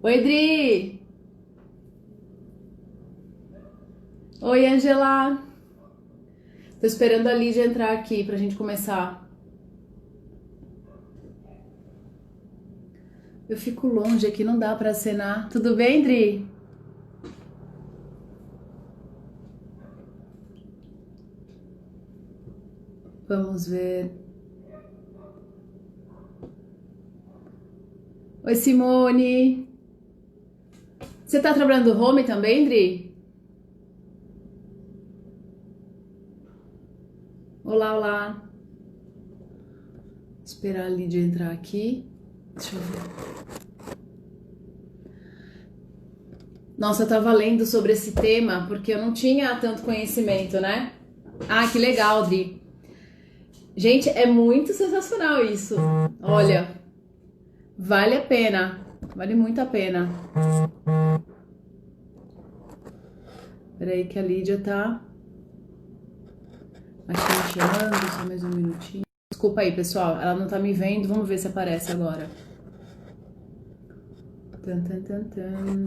Oi, Dri! Oi, Angela! Tô esperando a Lídia entrar aqui pra gente começar. Eu fico longe aqui, não dá pra acenar. Tudo bem, Dri? Vamos ver. Oi, Simone! Você tá trabalhando do home também, Dri? Olá, olá! Esperar a Lídia entrar aqui. Deixa eu ver. Nossa, eu tava lendo sobre esse tema porque eu não tinha tanto conhecimento, né? Ah, que legal, Dri. Gente, é muito sensacional isso. Olha, vale a pena. Vale muito a pena. Peraí que a Lídia tá aqui me chamando, só mais um minutinho. Desculpa aí, pessoal, ela não tá me vendo, vamos ver se aparece agora. Tan, tan, tan, tan.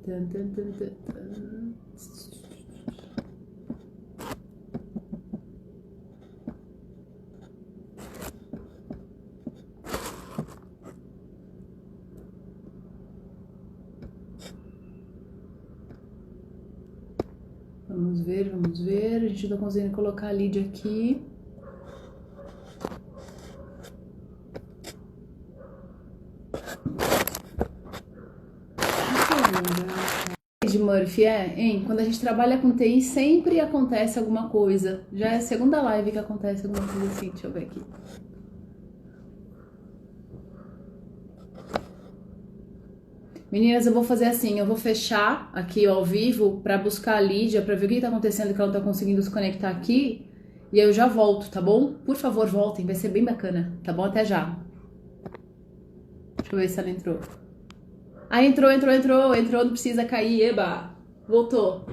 Tan, tan, tan, tan, tan. Vamos ver, vamos ver. A gente não tá conseguindo colocar a Lídia aqui. De Murphy, hein? Quando a gente trabalha com TI, sempre acontece alguma coisa. Já é a segunda live que acontece alguma coisa assim. Deixa eu ver aqui. Meninas, eu vou fazer assim, eu vou fechar aqui ao vivo para buscar a Lídia, para ver o que tá acontecendo que ela não tá conseguindo se conectar aqui, e aí eu já volto, tá bom? Por favor, voltem, vai ser bem bacana, tá bom? Até já. Deixa eu ver se ela entrou. Ah, entrou, não precisa cair, eba. Voltou.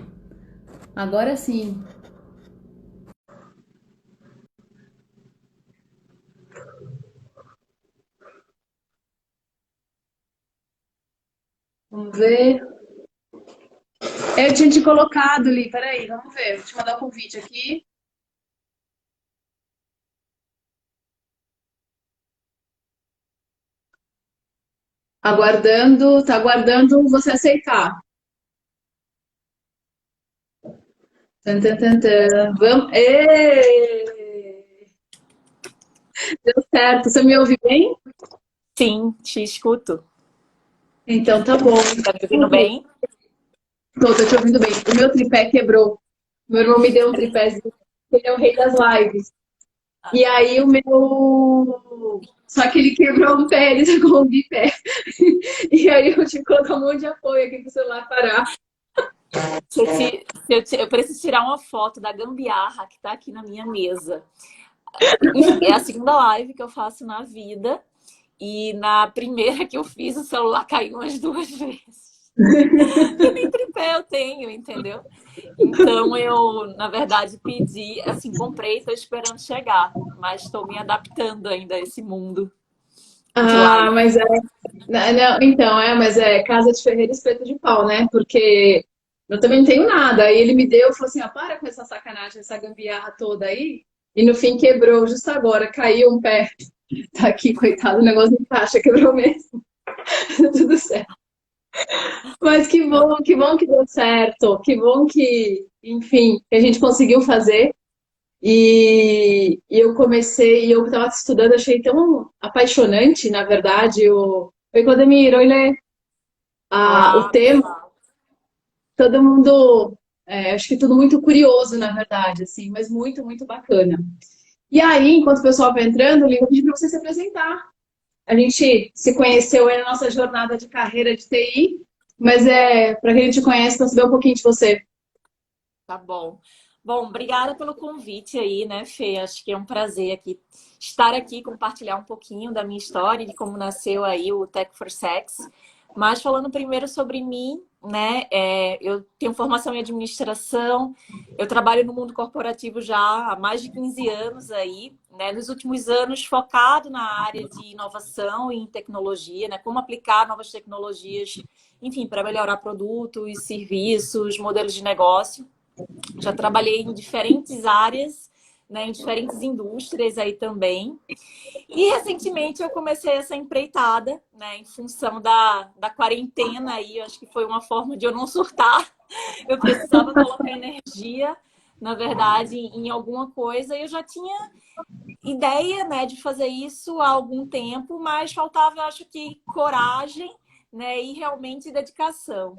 Agora sim. Vamos ver. Eu tinha te colocado ali, peraí, vamos ver. Vou te mandar o convite aqui. Aguardando, tá aguardando você aceitar. Tan, tan, tan, tan. Vamos. Ê! Deu certo. Você me ouve bem? Sim, te escuto. Então tá bom. Tá me ouvindo bem? Tô te ouvindo bem. O meu tripé quebrou. Meu irmão me deu um tripézinho. Ele é o rei das lives. E aí o meu. Só que ele quebrou um pé, ele tá com um bipé. E aí eu tive que colocar um monte de apoio aqui pro celular parar. Eu preciso tirar uma foto da gambiarra que tá aqui na minha mesa. Enfim, é a segunda live que eu faço na vida. E na primeira que eu fiz, o celular caiu umas duas vezes. E nem tripé eu tenho, entendeu? Então eu, na verdade, pedi, assim, comprei e tô esperando chegar. Mas estou me adaptando ainda a esse mundo de Ah, live. mas é. Não, então, mas é casa de ferreiro, espeto de pau, né? Porque eu também não tenho nada. Aí ele me deu, falou assim: ah, para com essa sacanagem, essa gambiarra toda aí. E no fim quebrou, justo agora, caiu um pé. Tá aqui, coitado, o negócio não encaixa, quebrou mesmo. Tudo certo. Mas que bom que deu certo. Que bom que, enfim, que a gente conseguiu fazer. E eu comecei, e eu estava estudando, achei tão apaixonante, na verdade, Oi, Clademir, oi, Lê. O Olá, tema, pessoal. todo mundo, acho que tudo muito curioso, na verdade, assim, mas muito, muito bacana. E aí, enquanto o pessoal vai entrando, eu vou pedir para você se apresentar. A gente se conheceu aí na nossa jornada de carreira de TI, mas para quem não te conhece, para saber um pouquinho de você. Tá bom. Bom, obrigada pelo convite aí, né, Fê? Acho que é um prazer aqui estar aqui, compartilhar um pouquinho da minha história, de como nasceu aí o Tech for Sex. Mas falando primeiro sobre mim, né? Eu tenho formação em administração, eu trabalho no mundo corporativo já há mais de 15 anos aí, né? Nos últimos anos focado na área de inovação e em tecnologia, né? Como aplicar novas tecnologias, enfim, para melhorar produtos, serviços, modelos de negócio. Já trabalhei em diferentes áreas, né? Em diferentes indústrias aí também. E recentemente eu comecei essa empreitada, né, em função da quarentena aí, eu acho que foi uma forma de eu não surtar. Eu precisava colocar energia, na verdade, em alguma coisa. E eu já tinha ideia, né, de fazer isso há algum tempo, mas faltava, eu acho que, coragem, né, e realmente dedicação.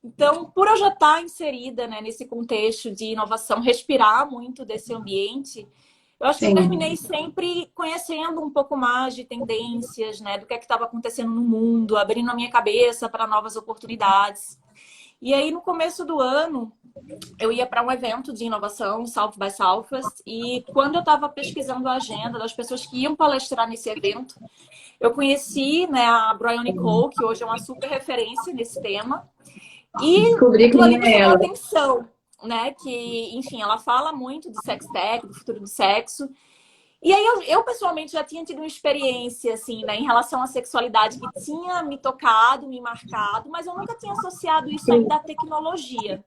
Então, por eu já estar inserida, né, nesse contexto de inovação, respirar muito desse ambiente, eu acho que eu Sim. terminei sempre conhecendo um pouco mais de tendências, né, do que é que estava acontecendo no mundo, abrindo a minha cabeça para novas oportunidades. E aí, no começo do ano, eu ia para um evento de inovação, South by Southwest, e quando eu estava pesquisando a agenda das pessoas que iam palestrar nesse evento, eu conheci, né, a Bryony Cole, que hoje é uma super referência nesse tema, e Descobri aquilo ali quem me é chamou a ela. atenção, né? Que, enfim, ela fala muito de sex tech, do futuro do sexo. E aí eu pessoalmente já tinha tido uma experiência, assim, né, em relação à sexualidade que tinha me tocado, me marcado, mas eu nunca tinha associado isso ainda à tecnologia.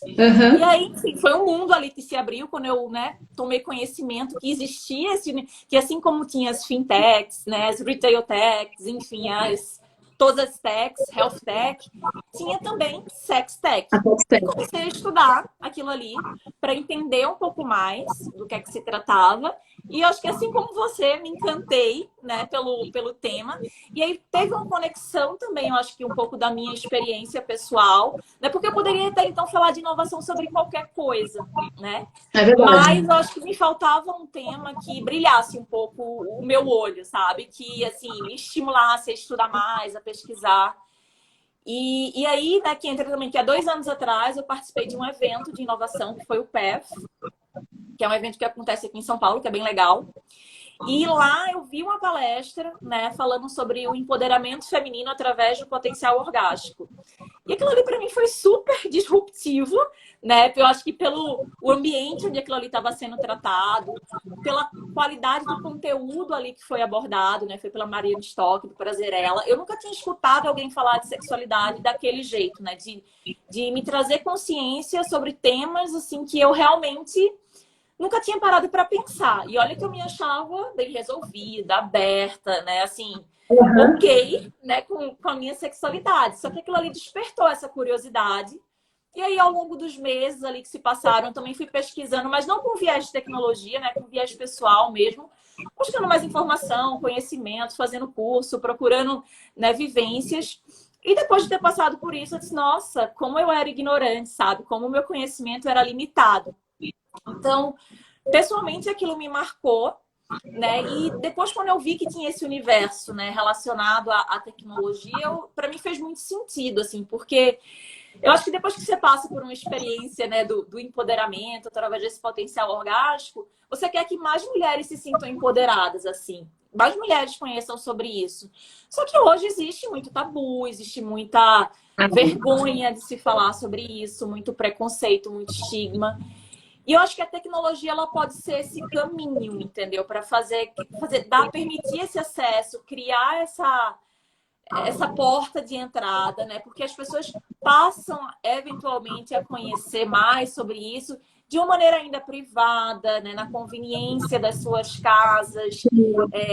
E Aham. aí, enfim, foi um mundo ali que se abriu quando eu, né, tomei conhecimento que existia esse, que assim como tinha as fintechs, né, as retail techs, enfim, todas as techs, health tech, tinha também sex tech. E Acontece. comecei a estudar aquilo ali para entender um pouco mais do que é que se tratava. E eu acho que assim como você, me encantei, né, pelo tema. E aí teve uma conexão também, eu acho que um pouco da minha experiência pessoal, né? Porque eu poderia até então falar de inovação sobre qualquer coisa, né? É verdade. Mas eu acho que me faltava um tema que brilhasse um pouco o meu olho, sabe? Que, assim, me estimulasse a estudar mais, a pesquisar. E aí, né, que entra também que há 2 anos atrás eu participei de um evento de inovação que foi o PEF, que é um evento que acontece aqui em São Paulo, que é bem legal. E lá eu vi uma palestra, né, falando sobre o empoderamento feminino através do potencial orgástico. E aquilo ali para mim foi super disruptivo, né? Eu acho que pelo o ambiente onde aquilo ali estava sendo tratado, pela qualidade do conteúdo ali que foi abordado, né? Foi pela Mariana Stock, do Prazerela. Eu nunca tinha escutado alguém falar de sexualidade daquele jeito, né? De me trazer consciência sobre temas assim que eu realmente nunca tinha parado para pensar. E olha que eu me achava bem resolvida, aberta, né? Assim, Aham. ok, né? Com a minha sexualidade. Só que aquilo ali despertou essa curiosidade. E aí, ao longo dos meses ali que se passaram, eu também fui pesquisando, mas não com viés de tecnologia, né? Com viés pessoal mesmo. Buscando mais informação, conhecimento, fazendo curso, procurando, né, vivências. E depois de ter passado por isso, eu disse, nossa, como eu era ignorante, sabe? Como o meu conhecimento era limitado. Então, pessoalmente, aquilo me marcou, né? E depois, quando eu vi que tinha esse universo, né, relacionado à tecnologia, para mim fez muito sentido, assim, porque eu acho que depois que você passa por uma experiência, né, do empoderamento, através desse potencial orgástico, você quer que mais mulheres se sintam empoderadas, assim. Mais mulheres conheçam sobre isso. Só que hoje existe muito tabu, existe muita vergonha de se falar sobre isso, muito preconceito, muito estigma. E eu acho que a tecnologia ela pode ser esse caminho, entendeu? Para permitir esse acesso, criar essa porta de entrada, né? Porque as pessoas passam eventualmente a conhecer mais sobre isso de uma maneira ainda privada, né? Na conveniência das suas casas,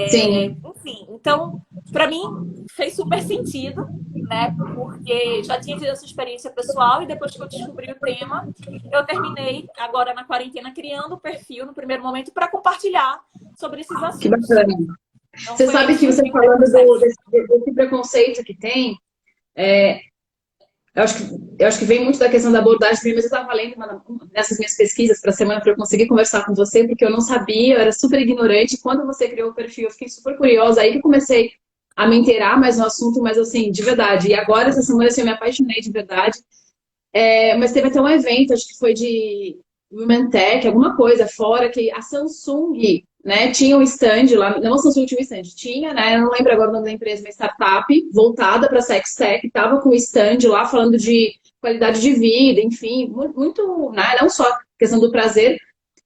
Sim. enfim. Então, para mim fez super sentido, né? Porque já tinha tido essa experiência pessoal e depois que eu descobri o tema, eu terminei agora na quarentena criando o perfil no primeiro momento para compartilhar sobre esses Que assuntos. bacana. Então Você foi aí sabe que que você surgiu o falando Deconsex. desse preconceito que tem, eu acho eu acho que vem muito da questão da abordagem também, mas eu estava lendo nessas minhas pesquisas para a semana para eu conseguir conversar com você, porque eu não sabia, eu era super ignorante. Quando você criou o perfil, eu fiquei super curiosa, aí que eu comecei a me inteirar mais no assunto, mas assim, de verdade. E agora, essa semana, assim, eu me apaixonei de verdade. Mas teve até um evento, acho que foi de Women Tech, alguma coisa fora, que a Samsung né? Tinha um stand lá, não a Samsung tinha um stand, tinha, né? Eu não lembro agora o nome da empresa, uma startup voltada para sex tech, estava com um stand lá falando de qualidade de vida, enfim, muito, né? Não só questão do prazer.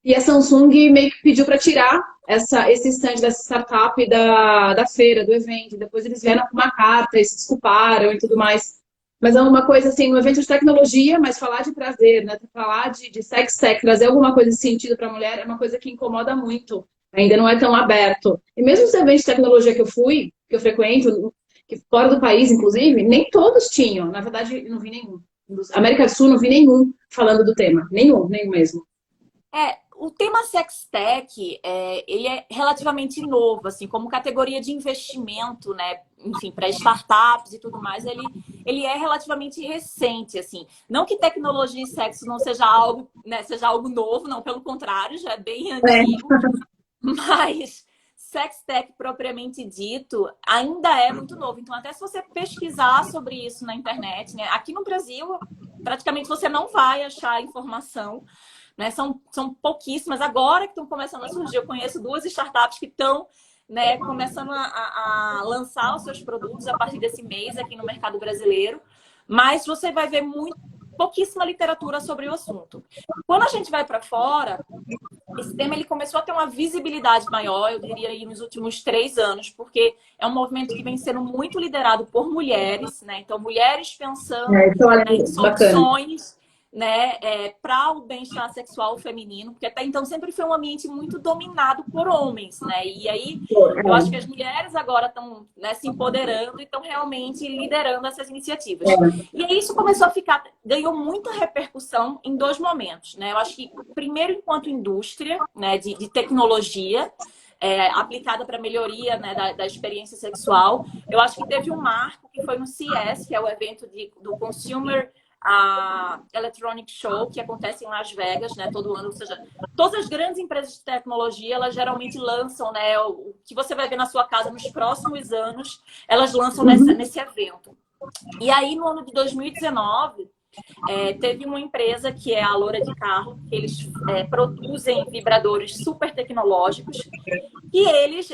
E a Samsung meio que pediu para tirar esse stand dessa startup da feira, do evento. Depois eles vieram com uma carta e se desculparam e tudo mais. Mas é uma coisa assim, um evento de tecnologia, mas falar de prazer, né? Falar de sex tech, trazer alguma coisa de sentido para a mulher é uma coisa que incomoda muito. Ainda não é tão aberto. E mesmo os eventos de tecnologia que eu fui, que eu frequento, que fora do país, inclusive, nem todos tinham. Na verdade, não vi nenhum. América do Sul, não vi nenhum falando do tema. Nenhum, nenhum mesmo. O tema Sextech, ele é relativamente novo, assim, como categoria de investimento, né? Enfim, para startups e tudo mais, ele é relativamente recente, assim. Não que tecnologia e sexo não seja algo, né, seja algo novo, não, pelo contrário, já é bem antigo. Mas Sextech, propriamente dito, ainda é muito novo. Então, até se você pesquisar sobre isso na internet, né? Aqui no Brasil, praticamente você não vai achar informação, né? São pouquíssimas. Agora que estão começando a surgir, eu conheço duas startups que estão, né, começando a lançar os seus produtos a partir desse mês aqui no mercado brasileiro. Mas você vai ver pouquíssima literatura sobre o assunto. Quando a gente vai para fora, esse tema ele começou a ter uma visibilidade maior, eu diria, aí, nos últimos 3 anos, porque é um movimento que vem sendo muito liderado por mulheres, né? Então, mulheres pensando, né, em soluções, né, para o bem-estar sexual feminino, porque até então sempre foi um ambiente muito dominado por homens, né? E aí eu acho que as mulheres agora estão, né, se empoderando e estão realmente liderando essas iniciativas. E aí isso começou a ganhou muita repercussão em 2 momentos, né? Eu acho que primeiro enquanto indústria, né, de tecnologia, aplicada para melhoria, né, da experiência sexual. Eu acho que teve um marco que foi no CES, que é o evento do Consumer Electronic Show, que acontece em Las Vegas, né, todo ano. Ou seja, todas as grandes empresas de tecnologia, elas geralmente lançam, né, o que você vai ver na sua casa nos próximos anos, elas lançam nesse evento. E aí, no ano de 2019, teve uma empresa que é a Loura de Carro, que eles produzem vibradores super tecnológicos, e eles,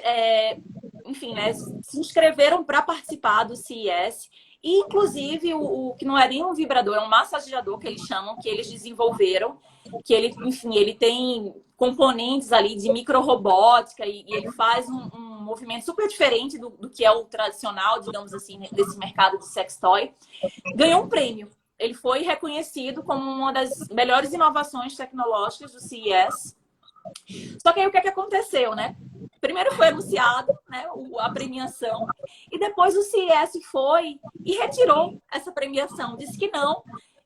enfim, né, se inscreveram para participar do CES. E, inclusive, o que não é nem um vibrador, é um massageador que eles chamam, que eles desenvolveram, que ele, enfim, ele tem componentes ali de microrobótica e ele faz um movimento super diferente do que é o tradicional, digamos assim, desse mercado de sex toy. Ganhou um prêmio. Ele foi reconhecido como uma das melhores inovações tecnológicas do CES. Só que aí o que aconteceu, né? Primeiro foi anunciado, né, a premiação, e depois o CES foi e retirou essa premiação. Disse que não,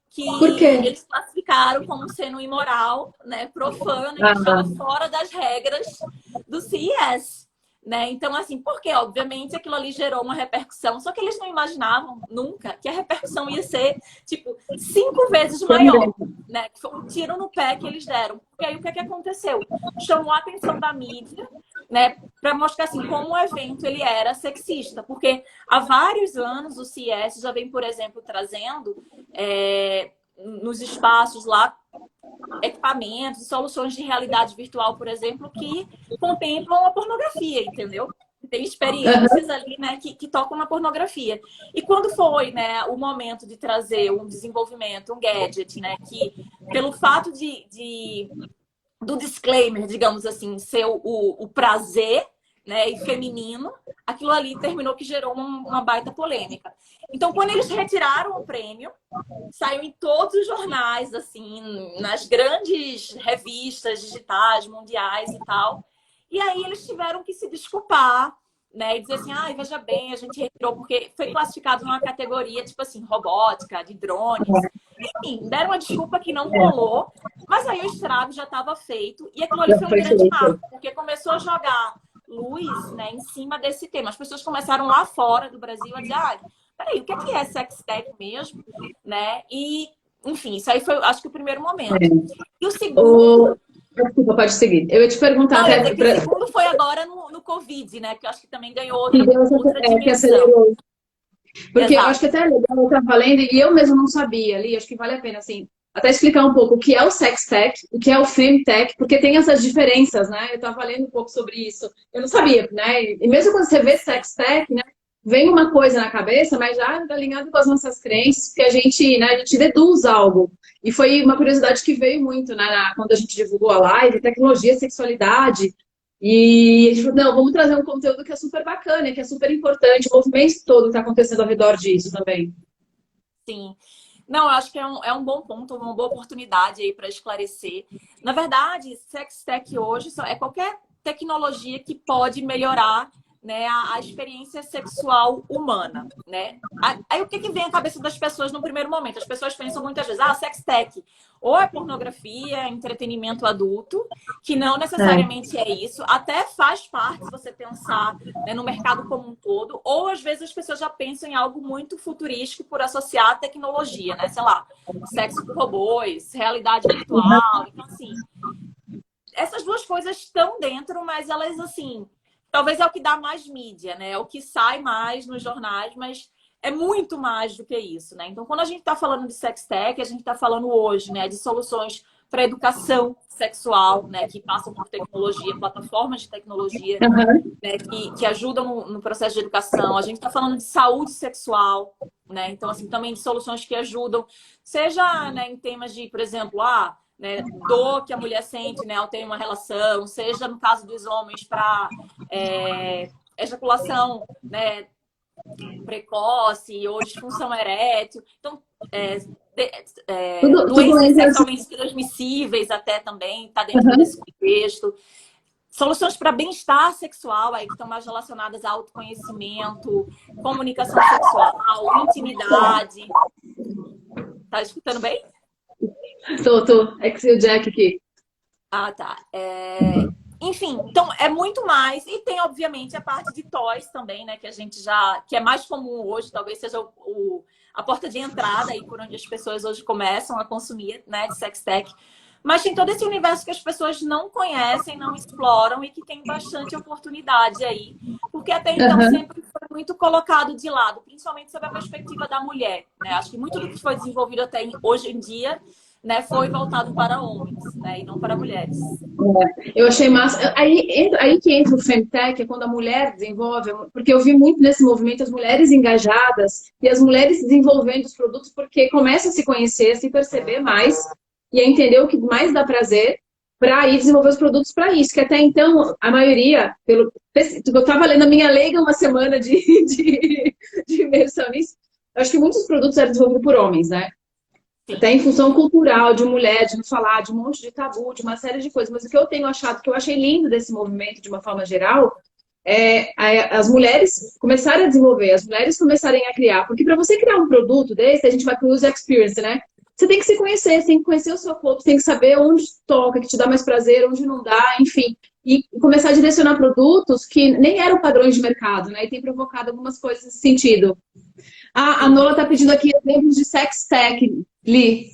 que eles classificaram como sendo imoral, né, profano, e estava fora das regras do CES. Né? Então, assim, porque obviamente aquilo ali gerou uma repercussão, só que eles não imaginavam nunca que a repercussão ia ser, tipo, 5 vezes maior, né? Que foi um tiro no pé que eles deram. Porque aí o que aconteceu? Chamou a atenção da mídia, né? Para mostrar, assim, como o evento ele era sexista. Porque há vários anos o CES já vem, por exemplo, trazendo nos espaços lá equipamentos e soluções de realidade virtual, por exemplo, que contemplam a pornografia, entendeu? Tem experiências ali, né, que tocam na pornografia. E quando foi, né, o momento de trazer um desenvolvimento, um gadget, né, que pelo fato do disclaimer, digamos assim, ser o prazer, né, e feminino, aquilo ali terminou que gerou uma baita polêmica. Então, quando eles retiraram o prêmio, saiu em todos os jornais, assim, nas grandes revistas digitais, mundiais e tal. E aí eles tiveram que se desculpar, né, e dizer assim, veja bem, a gente retirou porque foi classificado numa categoria, tipo assim, robótica, de drones. Enfim, deram uma desculpa que não rolou, mas aí o estrago já estava feito e aquilo ali foi um grande marco, porque começou a jogar luz, né, em cima desse tema. As pessoas começaram lá fora do Brasil a dizer, peraí, o que é sextech mesmo? Né? E, enfim, isso aí foi, acho que, o primeiro momento. E o segundo... Desculpa, pode seguir. Eu ia te perguntar... Não, até o segundo foi agora no Covid, né? Que eu acho que também ganhou outra dimensão. Porque eu acho que até é legal, eu estava lendo, e eu mesmo não sabia ali, acho que vale a pena, assim, até explicar um pouco o que é o sex tech, o que é o femtech, porque tem essas diferenças, né? Eu estava lendo um pouco sobre isso. Eu não sabia, né? E mesmo quando você vê sex tech, né? Vem uma coisa na cabeça, mas já está alinhado com as nossas crenças, que né, a gente deduz algo. E foi uma curiosidade que veio muito, né, quando a gente divulgou a live, tecnologia, sexualidade. E a gente falou, não, vamos trazer um conteúdo que é super bacana, que é super importante, o movimento todo que está acontecendo ao redor disso também. Sim. Não, eu acho que é um bom ponto, uma boa oportunidade aí para esclarecer. Na verdade, sex tech hoje é qualquer tecnologia que pode melhorar, né, a experiência sexual humana, né? Aí o que vem à cabeça das pessoas no primeiro momento? As pessoas pensam muitas vezes, sex tech, ou é pornografia, entretenimento adulto, que não necessariamente é isso, até faz parte se você pensar, né, no mercado como um todo, ou às vezes as pessoas já pensam em algo muito futurístico por associar a tecnologia, né? Sei lá, sexo com robôs, realidade virtual, então assim, essas duas coisas estão dentro, mas elas assim talvez é o que dá mais mídia, né? É o que sai mais nos jornais, mas é muito mais do que isso, né? Então, quando a gente está falando de sex tech, a gente está falando hoje, né, de soluções para educação sexual, né, que passam por tecnologia, plataformas de tecnologia, né, que ajudam no processo de educação. A gente está falando de saúde sexual, né? Então, assim, também de soluções que ajudam, seja, né, em temas de, por exemplo, né, dor que a mulher sente, né, ao ter uma relação, seja no caso dos homens para ejaculação, né, precoce ou disfunção erétil. Então, doenças sexualmente transmissíveis até também está dentro desse contexto. Soluções para bem-estar sexual, aí que estão mais relacionadas a autoconhecimento, comunicação sexual, intimidade. Tá escutando bem? Tô. É que o Jack aqui. Tá. Enfim, então é muito mais. E tem, obviamente, a parte de toys também, né? Que a gente que é mais comum hoje, talvez seja a porta de entrada aí por onde as pessoas hoje começam a consumir, né? De sex tech. Mas tem todo esse universo que as pessoas não conhecem, não exploram e que tem bastante oportunidade aí. Porque até então sempre foi muito colocado de lado, principalmente sob a perspectiva da mulher, né? Acho que muito do que foi desenvolvido até hoje em dia, né, foi voltado para homens, né, e não para mulheres. Eu achei massa. Aí que entra o Femtech, é quando a mulher desenvolve, porque eu vi muito nesse movimento as mulheres engajadas e as mulheres desenvolvendo os produtos porque começam a se conhecer, a se perceber mais e a entender o que mais dá prazer para ir desenvolver os produtos para isso. Que até então, a maioria, eu estava lendo a minha leiga uma semana de imersão nisso, eu acho que muitos produtos eram desenvolvidos por homens, né? Até em função cultural, de mulher, de não falar, de um monte de tabu, de uma série de coisas. Mas o que eu tenho achado, que eu achei lindo desse movimento, de uma forma geral, as mulheres começarem a desenvolver, as mulheres começarem a criar. Porque para você criar um produto desse, a gente vai para o user experience, né? Você tem que se conhecer, você tem que conhecer o seu corpo, você tem que saber onde toca, que te dá mais prazer, onde não dá, enfim. E começar a direcionar produtos que nem eram padrões de mercado, né? E tem provocado algumas coisas nesse sentido. A Nola está pedindo aqui exemplos de sex tech, Li.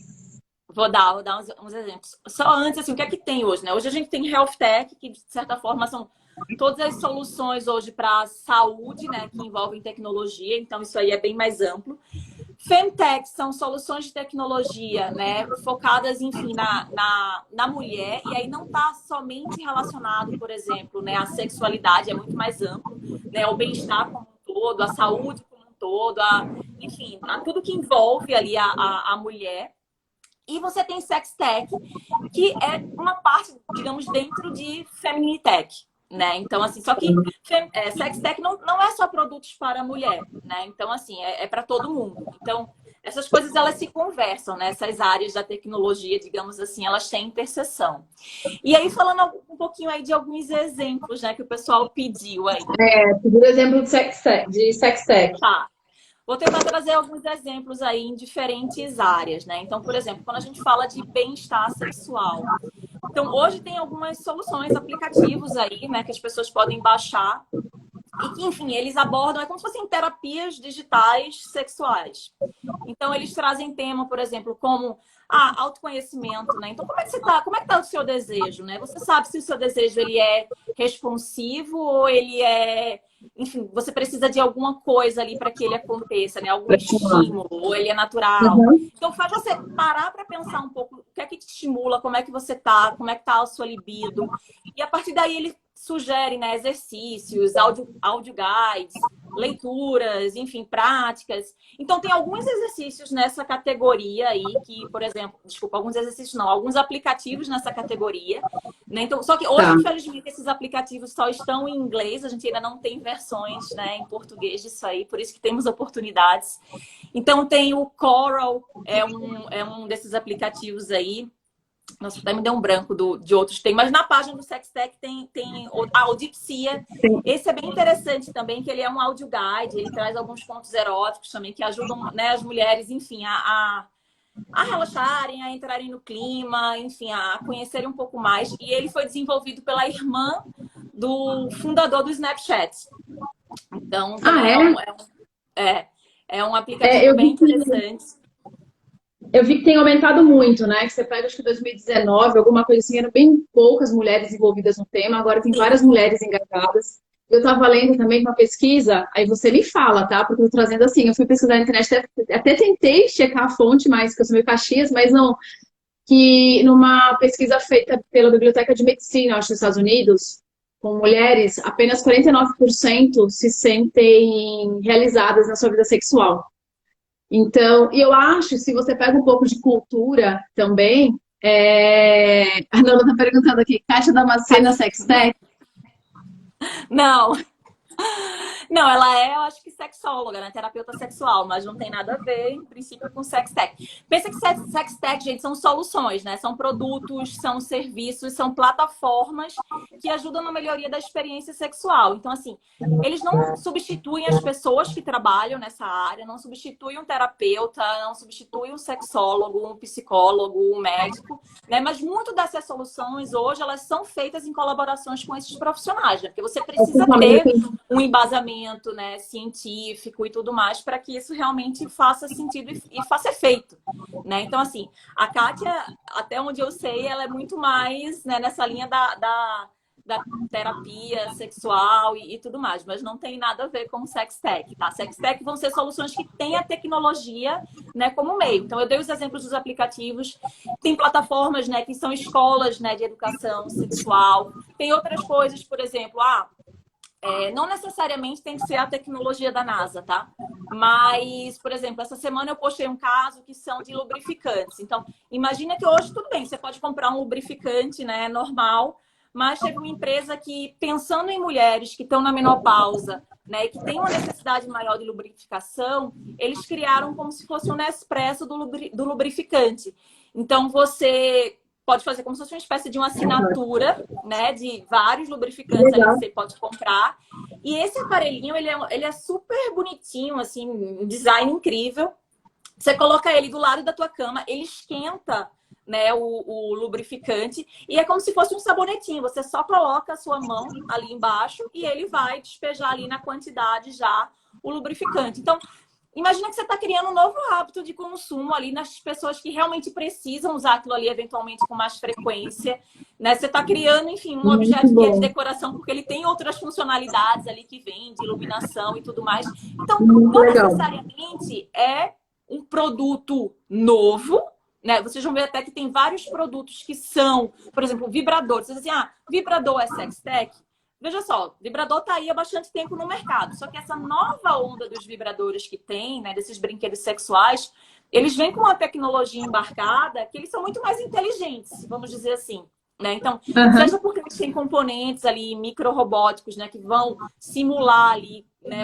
Vou dar uns exemplos. Só antes, assim, o que é que tem hoje, né? Hoje a gente tem health tech, que de certa forma são todas as soluções hoje para saúde, né? Que envolvem tecnologia, então isso aí é bem mais amplo. Femtech são soluções de tecnologia, né? Focadas, enfim, na mulher, e aí não está somente relacionado, por exemplo, né? A sexualidade é muito mais amplo, né? O bem-estar como um todo, a saúde todo, enfim, a tudo que envolve ali a mulher. E você tem sex tech, que é uma parte, digamos, dentro de feminine tech, né? Então, assim, só que sex tech não é só produtos para a mulher, né? Então, assim, é para todo mundo. Então, essas coisas, elas se conversam, né? Essas áreas da tecnologia, digamos assim, elas têm interseção. E aí, falando um pouquinho aí de alguns exemplos, né? Que o pessoal pediu aí. Pediu exemplo de sex tech. Tá. Vou tentar trazer alguns exemplos aí em diferentes áreas, né? Então, por exemplo, quando a gente fala de bem-estar sexual. Então, hoje tem algumas soluções, aplicativos aí, né? Que as pessoas podem baixar e que, enfim, eles abordam, é como se fossem terapias digitais sexuais. Então, eles trazem tema, por exemplo, como autoconhecimento, né? Então, como é que você tá? Como é que tá o seu desejo, né? Você sabe se o seu desejo ele é responsivo ou ele é, enfim, você precisa de alguma coisa ali para que ele aconteça, né? Algum estímulo, ou ele é natural. Uhum. Então, faz você parar para pensar um pouco o que é que te estimula, como é que você tá, como é que tá a sua libido. E a partir daí ele sugere, né, exercícios, áudio guides, leituras, enfim, práticas. Então, tem alguns exercícios nessa categoria aí, que, por exemplo, desculpa, alguns exercícios não, alguns aplicativos nessa categoria, né? Então, só que hoje, Tá. infelizmente, esses aplicativos só estão em inglês, a gente ainda não tem versões, né, em português disso aí, por isso que temos oportunidades. Então, tem o Coral, é um desses aplicativos aí. Nossa, até me deu um branco de outros tem, mas na página do Sextech tem o Dipsia. Esse é bem interessante também, que ele é um audio guide, ele traz alguns contos eróticos também, que ajudam, né, as mulheres, enfim, a relaxarem, a entrarem no clima, enfim, a conhecerem um pouco mais. E ele foi desenvolvido pela irmã do fundador do Snapchat. Então, Ah, também é? é um É, aplicativo bem interessante. eu vi que tem aumentado muito, né? Que você pega, acho que 2019, alguma coisa assim, eram bem poucas mulheres envolvidas no tema, agora tem várias Sim. mulheres engajadas. Eu estava lendo também uma pesquisa, aí você me fala, tá? Porque eu tô trazendo assim, eu fui pesquisar na internet, até tentei checar a fonte, mas que eu sou meio Caxias, mas não, que numa pesquisa feita pela Biblioteca de Medicina, acho, dos Estados Unidos, com mulheres, apenas 49% se sentem realizadas na sua vida sexual. Então, e eu acho, se você pega um pouco de cultura também, a Nana tá perguntando aqui, Kátia Damasceno Sextech? Não, não, ela é, eu acho que sexóloga, né? Terapeuta sexual, mas não tem nada a ver, em princípio, com sextech. Pensa que sextech, gente, são soluções, né? São produtos, são serviços, são plataformas que ajudam na melhoria da experiência sexual. Então, assim, eles não substituem as pessoas que trabalham nessa área, não substituem um terapeuta, não substituem um sexólogo, um psicólogo, um médico, né? Mas muito dessas soluções hoje, elas são feitas em colaborações com esses profissionais, né? Porque você precisa ter um embasamento, né, científico e tudo mais para que isso realmente faça sentido e faça efeito, né? Então, assim, a Kátia, até onde eu sei, ela é muito mais, né, nessa linha da terapia sexual e tudo mais, mas não tem nada a ver com sextech, tá? Sextech vão ser soluções que têm a tecnologia, né, como meio. Então, eu dei os exemplos dos aplicativos, tem plataformas, né, que são escolas, né, de educação sexual, tem outras coisas, por exemplo, não necessariamente tem que ser a tecnologia da NASA, tá? Mas, por exemplo, essa semana eu postei um caso que são de lubrificantes. Então, imagina que hoje, tudo bem, você pode comprar um lubrificante, né, normal, mas teve uma empresa que, pensando em mulheres que estão na menopausa, né, e que tem uma necessidade maior de lubrificação, eles criaram como se fosse um Nespresso do lubrificante. Então, você pode fazer como se fosse uma espécie de uma assinatura, né, de vários lubrificantes ali que você pode comprar. E esse aparelhinho, ele é super bonitinho, assim, um design incrível. Você coloca ele do lado da tua cama, ele esquenta, né, o lubrificante e é como se fosse um sabonetinho. Você só coloca a sua mão ali embaixo e ele vai despejar ali na quantidade já o lubrificante. Então, imagina que você está criando um novo hábito de consumo ali nas pessoas que realmente precisam usar aquilo ali eventualmente com mais frequência, né? Você está criando, enfim, um objeto que é de decoração porque ele tem outras funcionalidades ali que vem de iluminação e tudo mais. Então, não necessariamente é um produto novo, né? Vocês vão ver até que tem vários produtos que são, por exemplo, vibrador. Vocês dizem, vibrador é sextech? Veja só, vibrador está aí há bastante tempo no mercado. Só que essa nova onda dos vibradores que tem, né, desses brinquedos sexuais, eles vêm com uma tecnologia embarcada que eles são muito mais inteligentes, vamos dizer assim. Né? Então, seja porque eles têm componentes ali micro-robóticos, né, que vão simular ali, né,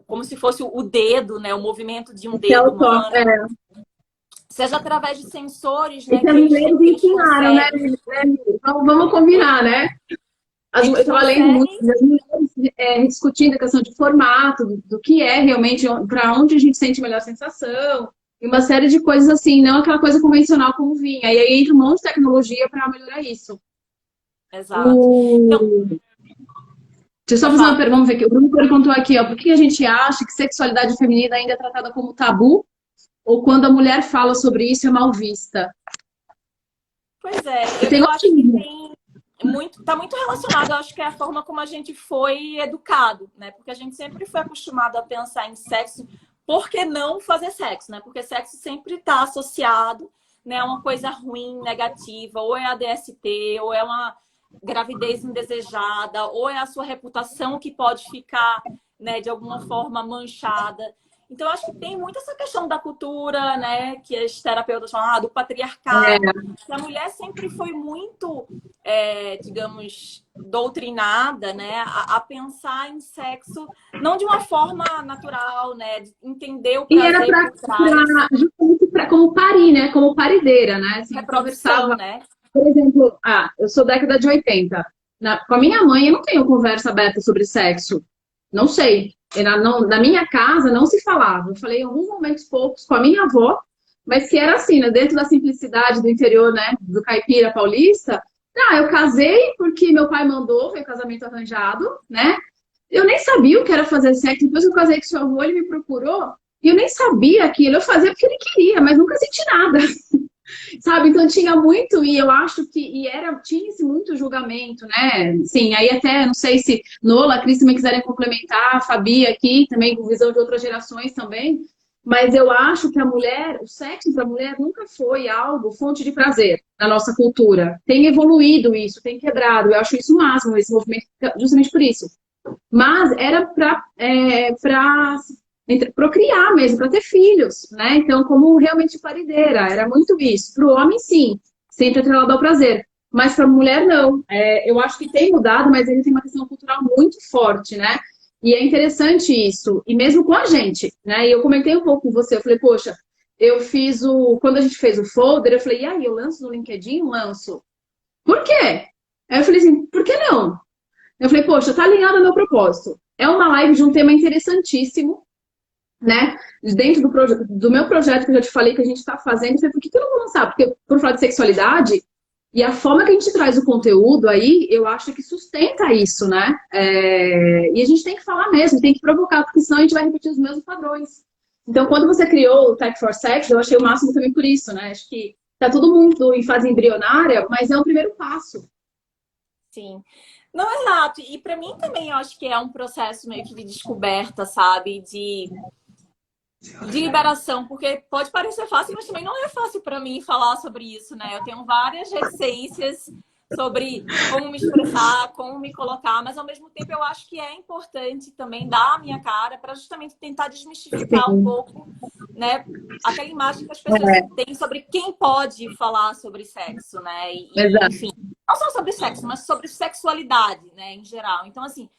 como se fosse o dedo, né, o movimento de um dedo humano. Seja através de sensores, né, que eles ensinaram, né? Vamos combinar, né? Eu estava lendo muito as mulheres discutindo a questão de formato, do que é realmente, para onde a gente sente melhor sensação, e uma série de coisas assim, não aquela coisa convencional como vinha. E aí entra um monte de tecnologia para melhorar isso. Exato. Então, deixa eu só fazer uma pergunta, vamos ver aqui. O Bruno perguntou aqui, por que a gente acha que sexualidade feminina ainda é tratada como tabu ou quando a mulher fala sobre isso é mal vista? Pois é, Eu tenho eu acho que tem muito, tá muito relacionado, eu acho que é a forma como a gente foi educado, né? Porque a gente sempre foi acostumado a pensar em sexo, por que não fazer sexo, né? Porque sexo sempre está associado, né, a uma coisa ruim, negativa, ou é a DST, ou é uma gravidez indesejada, ou é a sua reputação que pode ficar, né, de alguma forma manchada. Então, eu acho que tem muito essa questão da cultura, né, que as terapeutas falam, do patriarcado, que a mulher sempre foi muito, digamos, doutrinada, né, a pensar em sexo não de uma forma natural, né, de entender o E era prazer por trás. justamente como parir, né? Como parideira, né? Assim, eu Reprodução, conversava, né? por exemplo, eu sou década de 80. Com a minha mãe, eu não tenho conversa aberta sobre sexo. Não sei. Na minha casa não se falava. Eu falei em alguns momentos poucos com a minha avó, mas que era assim, né? Dentro da simplicidade do interior, né? Do caipira paulista. Eu casei porque meu pai mandou, foi um casamento arranjado, né? Eu nem sabia o que era fazer sexo. Depois que eu casei com seu avô, ele me procurou e eu nem sabia aquilo. Eu fazia porque ele queria, mas nunca senti nada. Sabe? Então tinha muito, e eu acho que tinha-se muito julgamento, né? Sim, aí até, não sei se Nola, Cris também quiserem complementar, a Fabi aqui, também com visão de outras gerações também, mas eu acho que a mulher, o sexo para a mulher nunca foi algo fonte de prazer na nossa cultura. Tem evoluído isso, tem quebrado, eu acho isso o máximo, esse movimento, justamente por isso. Mas era para procriar mesmo, para ter filhos, né? Então, como realmente parideira, era muito isso. Para o homem, sim, sempre atrelado ao prazer. Mas para a mulher, não. Eu acho que tem mudado, mas ele tem uma questão cultural muito forte, né? E é interessante isso, e mesmo com a gente, né? E eu comentei um pouco com você, eu falei, poxa, quando a gente fez o folder, eu falei, e aí, eu lanço no LinkedIn? Lanço. Por quê? Aí eu falei assim, por que não? Eu falei, poxa, tá alinhado ao meu propósito. É uma live de um tema interessantíssimo, né? Dentro do meu projeto que eu já te falei que a gente está fazendo, eu falei, por que eu não vou lançar? Porque por falar de sexualidade, e a forma que a gente traz o conteúdo aí, eu acho que sustenta isso, né? E a gente tem que falar mesmo, tem que provocar, porque senão a gente vai repetir os mesmos padrões. Então, quando você criou o Tech for Sex, eu achei o máximo também por isso, né? Acho que tá todo mundo em fase embrionária, mas é o primeiro passo. Sim. Não, exato. E para mim também eu acho que é um processo meio que de descoberta, sabe? De liberação, porque pode parecer fácil, mas também não é fácil para mim falar sobre isso, né? Eu tenho várias reticências sobre como me expressar, como me colocar, mas ao mesmo tempo eu acho que é importante também dar a minha cara para justamente tentar desmistificar um Sim. pouco, né, aquela imagem que as pessoas têm sobre quem pode falar sobre sexo, né? Exato. Enfim, não só sobre sexo, mas sobre sexualidade, né, em geral. Então, assim,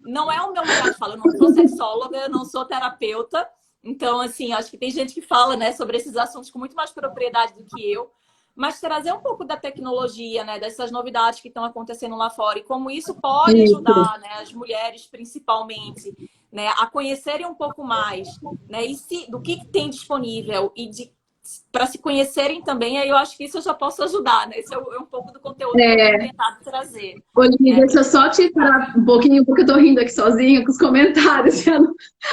não é o meu lugar de fala, eu não sou sexóloga, eu não sou terapeuta. Então, assim, acho que tem gente que fala, né, sobre esses assuntos com muito mais propriedade do que eu, mas trazer um pouco da tecnologia, né, dessas novidades que estão acontecendo lá fora e como isso pode Isso. ajudar, né, as mulheres principalmente, né, a conhecerem um pouco mais, né, do que tem disponível e para se conhecerem também, aí eu acho que isso eu já posso ajudar, né? Esse é um pouco do conteúdo que eu tenho É, tentado trazer, Olivia, né? deixa eu só te parar um pouquinho, porque eu tô rindo aqui sozinha com os comentários.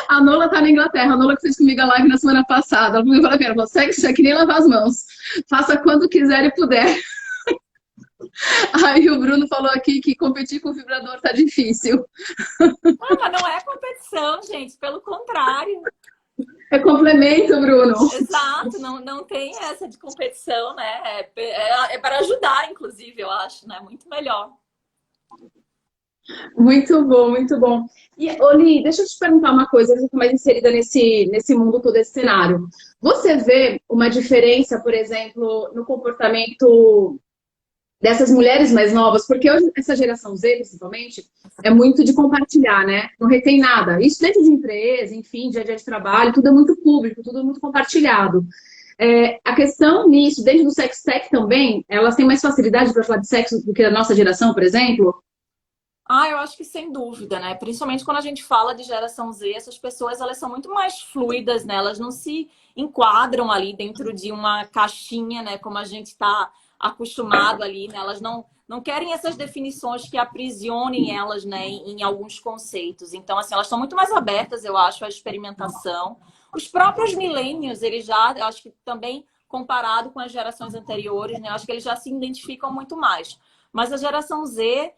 A Nola tá na Inglaterra, a Nola que fez comigo a live na semana passada. Ela falou, ela consegue isso é que nem lavar as mãos. Faça quando quiser e puder. Aí o Bruno falou aqui que competir com o vibrador tá difícil. Ah, mas não é competição, gente, pelo contrário. É complemento, Bruno. Exato, não tem essa de competição, né? É para ajudar, inclusive, eu acho, né? Muito melhor. Muito bom, muito bom. E, Oli, deixa eu te perguntar uma coisa, eu fico mais inserida nesse mundo todo, esse cenário. Você vê uma diferença, por exemplo, no comportamento dessas mulheres mais novas, porque hoje essa geração Z, principalmente, é muito de compartilhar, né? Não retém nada. Isso dentro de empresa, enfim, dia a dia de trabalho, tudo é muito público, tudo é muito compartilhado. A questão nisso, dentro do sex tech também, elas têm mais facilidade para falar de sexo do que a nossa geração, por exemplo? Ah, eu acho que sem dúvida, né? Principalmente quando a gente fala de geração Z, essas pessoas elas são muito mais fluidas, né? Elas não se enquadram ali dentro de uma caixinha, né? Como a gente está acostumado ali, né? Elas não querem essas definições que aprisionem elas, né? Em alguns conceitos. Então, assim, elas são muito mais abertas, eu acho, à experimentação. Os próprios millennials, eles já, eu acho que também comparado com as gerações anteriores, né? Eu acho que eles já se identificam muito mais. Mas a geração Z,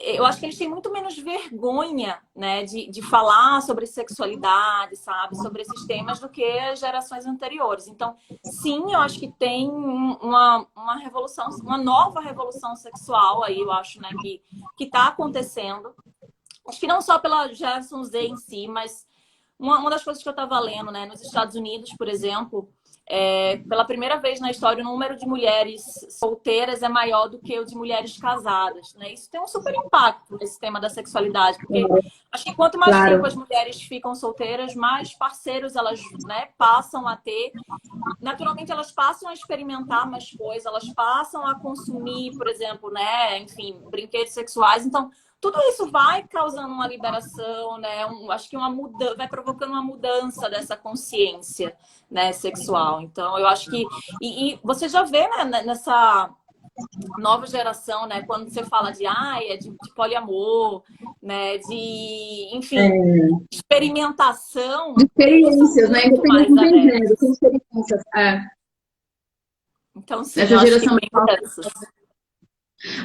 eu acho que eles têm muito menos vergonha, né, de falar sobre sexualidade, sabe, sobre esses temas do que as gerações anteriores. Então, sim, eu acho que tem uma revolução, uma nova revolução sexual aí, eu acho, né, que está acontecendo. Acho que não só pela geração Z em si, mas uma das coisas que eu estava lendo, né, nos Estados Unidos, por exemplo, pela primeira vez na história, o número de mulheres solteiras é maior do que o de mulheres casadas, né? Isso tem um super impacto nesse tema da sexualidade, porque acho que quanto mais tempo Claro. as mulheres ficam solteiras, mais parceiros elas, né, passam a ter. Naturalmente, elas passam a experimentar mais coisas, elas passam a consumir, por exemplo, né, enfim, brinquedos sexuais. Então, tudo isso vai causando uma liberação, né? Acho que vai provocando uma mudança dessa consciência, né, sexual. Então, eu acho que... E você já vê, né, nessa nova geração, né? Quando você fala de poliamor, né? De, enfim, experimentação, De eles são experiências, né? muito Independente, mais não tem abertos. gênero, tem experiências. Então, sim, Essa eu acho que geração tem dessas.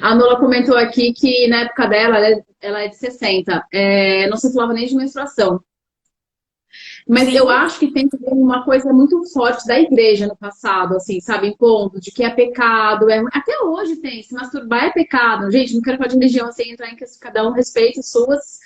A Nola comentou aqui que na época dela, ela é de 60, não se falava nem de menstruação. Mas eu Sim, acho que tem também uma coisa muito forte da igreja no passado, assim, sabe? Em ponto de que é pecado. Até hoje tem, se masturbar é pecado. Gente, não quero falar de religião assim, entrar em que cada um respeite suas.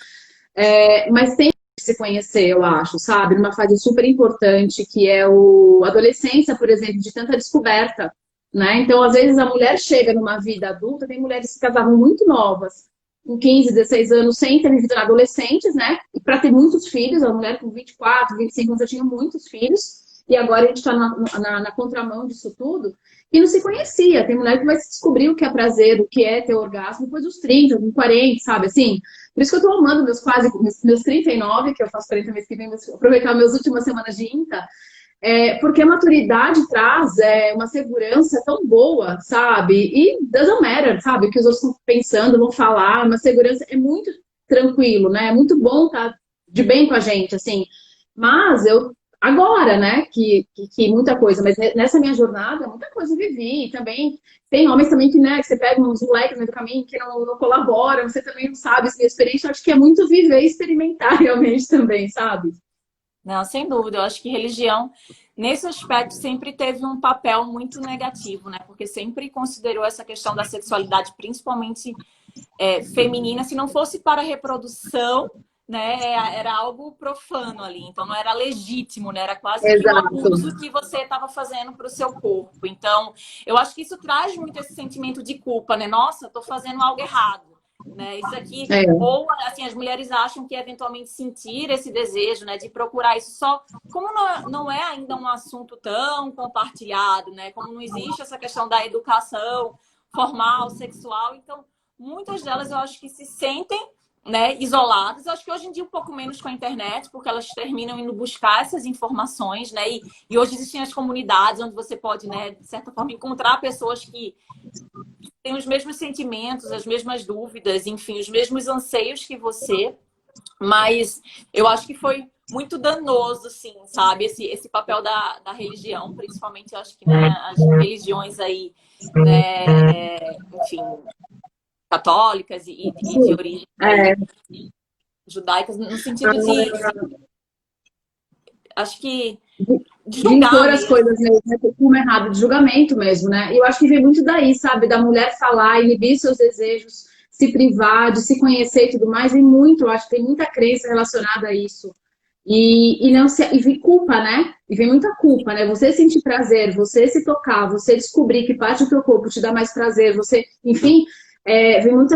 Mas tem que se conhecer, eu acho, sabe? Numa fase super importante, que é a adolescência, por exemplo, de tanta descoberta. Né? Então, às vezes, a mulher chega numa vida adulta, tem mulheres que casavam muito novas, com 15, 16 anos, sem ter vivido adolescentes, né? E para ter muitos filhos, a mulher com 24, 25 anos já tinha muitos filhos, e agora a gente está na contramão disso tudo, e não se conhecia. Tem mulher que vai se descobrir o que é prazer, o que é ter orgasmo depois dos 30, com 40, sabe assim? Por isso que eu tô amando meus 39, que eu faço 40 meses que vem, aproveitar meus últimas semanas de INTA, porque a maturidade traz uma segurança tão boa, sabe? E doesn't matter, sabe? O que os outros estão pensando, vão falar, uma segurança é muito tranquilo, né? É muito bom estar de bem com a gente, assim. Mas agora, né? Que muita coisa, mas nessa minha jornada, muita coisa eu vivi. E também tem homens também que, né? Que você pega uns moleques no meio do caminho que não colaboram, você também não sabe, assim, a experiência, eu acho que é muito viver e experimentar realmente também, sabe? não, sem dúvida. Eu acho que religião, nesse aspecto, sempre teve um papel muito negativo, né? Porque sempre considerou essa questão da sexualidade, principalmente feminina, se não fosse para a reprodução, né? Era algo profano ali. Então, não era legítimo, né? Era quase que um Exato. abuso que você estava fazendo para o seu corpo. Então, eu acho que isso traz muito esse sentimento de culpa, né? Nossa, estou fazendo algo errado. Né? Isso aqui, É. ou assim, as mulheres acham que eventualmente sentir esse desejo, né, de procurar isso só, como não é ainda um assunto tão compartilhado, né, como não existe essa questão da educação formal, sexual, então muitas delas eu acho que se sentem, né, isoladas. Eu acho que hoje em dia um pouco menos com a internet, porque elas terminam indo buscar essas informações, né, e hoje existem as comunidades onde você pode, né, de certa forma, encontrar pessoas que tem os mesmos sentimentos, as mesmas dúvidas, enfim, os mesmos anseios que você, mas eu acho que foi muito danoso, sim, sabe? Esse papel da religião, principalmente, eu acho que, né, as religiões aí, né, enfim, católicas e de origem aí, judaicas, no sentido de, acho que, de De julgar impor as mesmo. coisas mesmo, né? Como errado, de julgamento mesmo, né? E eu acho que vem muito daí, sabe? Da mulher falar, inibir seus desejos, se privar, de se conhecer e tudo mais, e muito, eu acho que tem muita crença relacionada a isso. E vem culpa, né? E vem muita culpa, né? Você sentir prazer, você se tocar, você descobrir que parte do teu corpo te dá mais prazer, você, enfim, vem muita.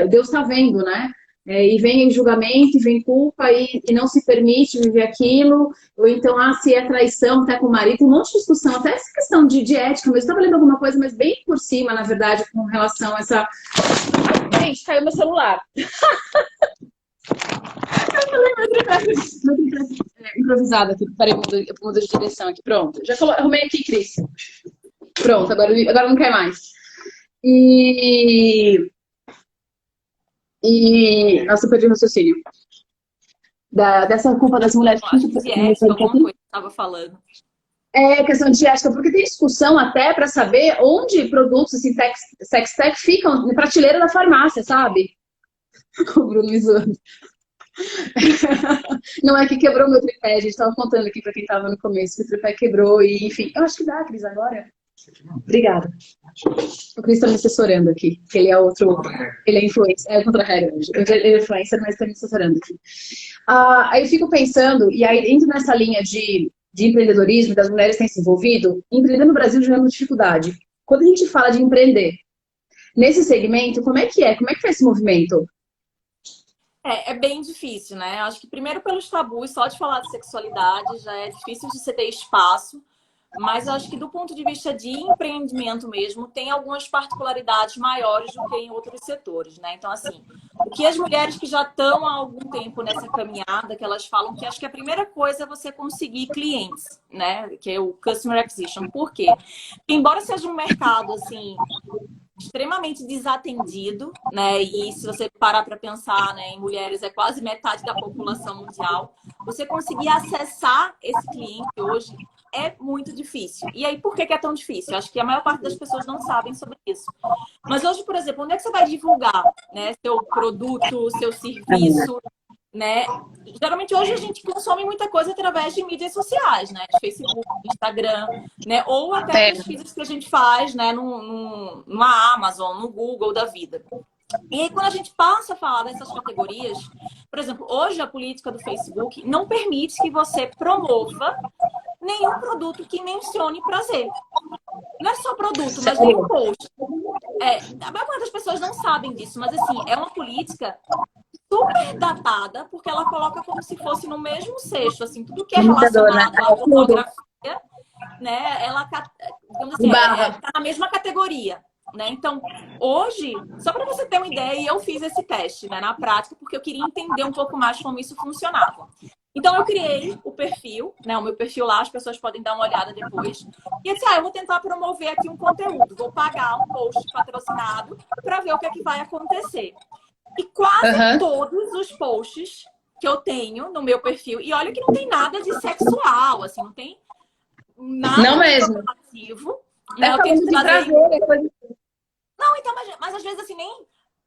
Deus tá vendo, né? E vem julgamento, e vem culpa, e não se permite viver aquilo, ou então, se é traição, tá com o marido, tem um monte de discussão, até essa questão de ética, mas eu estava lendo alguma coisa, mas bem por cima, na verdade, com relação a essa. Gente, caiu meu celular. Eu falei, improvisado aqui, peraí, eu mudo de direção aqui, pronto. Arrumei aqui, Cris. Pronto, agora não quer mais. Nossa, eu perdi o raciocínio. Dessa culpa das mulheres. Acho que de ética, alguma coisa. estava falando. É questão de ética, porque tem discussão até para saber onde produtos assim, sex tech ficam na prateleira da farmácia, sabe? O Bruno me zoando. Não é que quebrou meu tripé, a gente estava contando aqui para quem estava no começo, que o tripé quebrou e, enfim. Eu acho que dá, Cris, agora. Obrigada. O Cris está me assessorando aqui, que ele é outro. Ele é influencer, é contra a regra hoje. Ele é influencer, mas está me assessorando aqui. Aí eu fico pensando, e aí entro nessa linha de empreendedorismo, das mulheres têm se envolvido, empreender no Brasil já é uma dificuldade. Quando a gente fala de empreender nesse segmento, como é que é? Como é que foi esse movimento? É bem difícil, né? Acho que primeiro pelos tabus, só de falar de sexualidade já é difícil de você ter espaço. Mas acho que do ponto de vista de empreendimento mesmo, tem algumas particularidades maiores do que em outros setores, né? Então, assim, o que as mulheres que já estão há algum tempo nessa caminhada, que elas falam que acho que a primeira coisa é você conseguir clientes, né? Que é o Customer Acquisition. Por quê? Porque, embora seja um mercado, assim, extremamente desatendido, né? E se você parar para pensar, né, em mulheres é quase metade da população mundial, você conseguir acessar esse cliente hoje é muito difícil. E aí, por que é tão difícil? Eu acho que a maior parte das pessoas não sabem sobre isso. Mas hoje, por exemplo, onde é que você vai divulgar, né, seu produto, seu serviço, né? Geralmente hoje a gente consome muita coisa através de mídias sociais, né? De Facebook, Instagram, né? Ou até pesquisas que a gente faz, né? Numa Amazon, no Google da vida. E aí, quando a gente passa a falar dessas categorias, por exemplo, hoje a política do Facebook não permite que você promova nenhum produto que mencione prazer. Não é só produto, mas nenhum post. A maior parte das pessoas não sabem disso, mas assim, é uma política super datada, porque ela coloca como se fosse no mesmo cesto, assim, tudo que é relacionado à pornografia, né? Ela, digamos assim, tá na mesma categoria, né? Então, hoje, só para você ter uma ideia, eu fiz esse teste, né, na prática, porque eu queria entender um pouco mais como isso funcionava. Então, eu criei o perfil, né, o meu perfil lá, as pessoas podem dar uma olhada depois. E eu disse, eu vou tentar promover aqui um conteúdo, vou pagar um post patrocinado para ver o que é que vai acontecer. E quase todos os posts que eu tenho no meu perfil, e olha que não tem nada de sexual, assim, não tem nada não mesmo. provocativo. Né? Eu tento trazer... Não, então, mas às vezes, assim,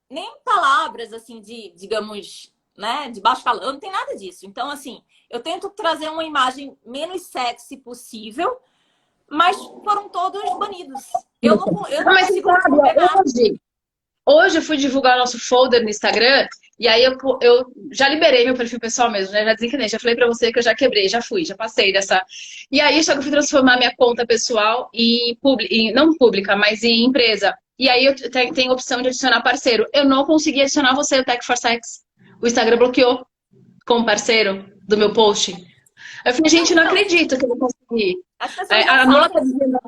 nem palavras, assim, de, digamos, né, de baixo calão, não tem nada disso. Então, assim, eu tento trazer uma imagem menos sexy possível, mas foram todos banidos. Eu não consigo pegar... Hoje eu fui divulgar o nosso folder no Instagram e aí eu já liberei meu perfil pessoal mesmo, né? Já desencanei, já falei pra você que eu já quebrei, já passei dessa. E aí só que eu fui transformar minha conta pessoal não pública, mas em empresa. E aí eu tenho a opção de adicionar parceiro. Eu não consegui adicionar você, o Tech for Sex. O Instagram bloqueou como parceiro do meu post. Eu falei, gente, não acredito que eu não consegui. A Nola tá dizendo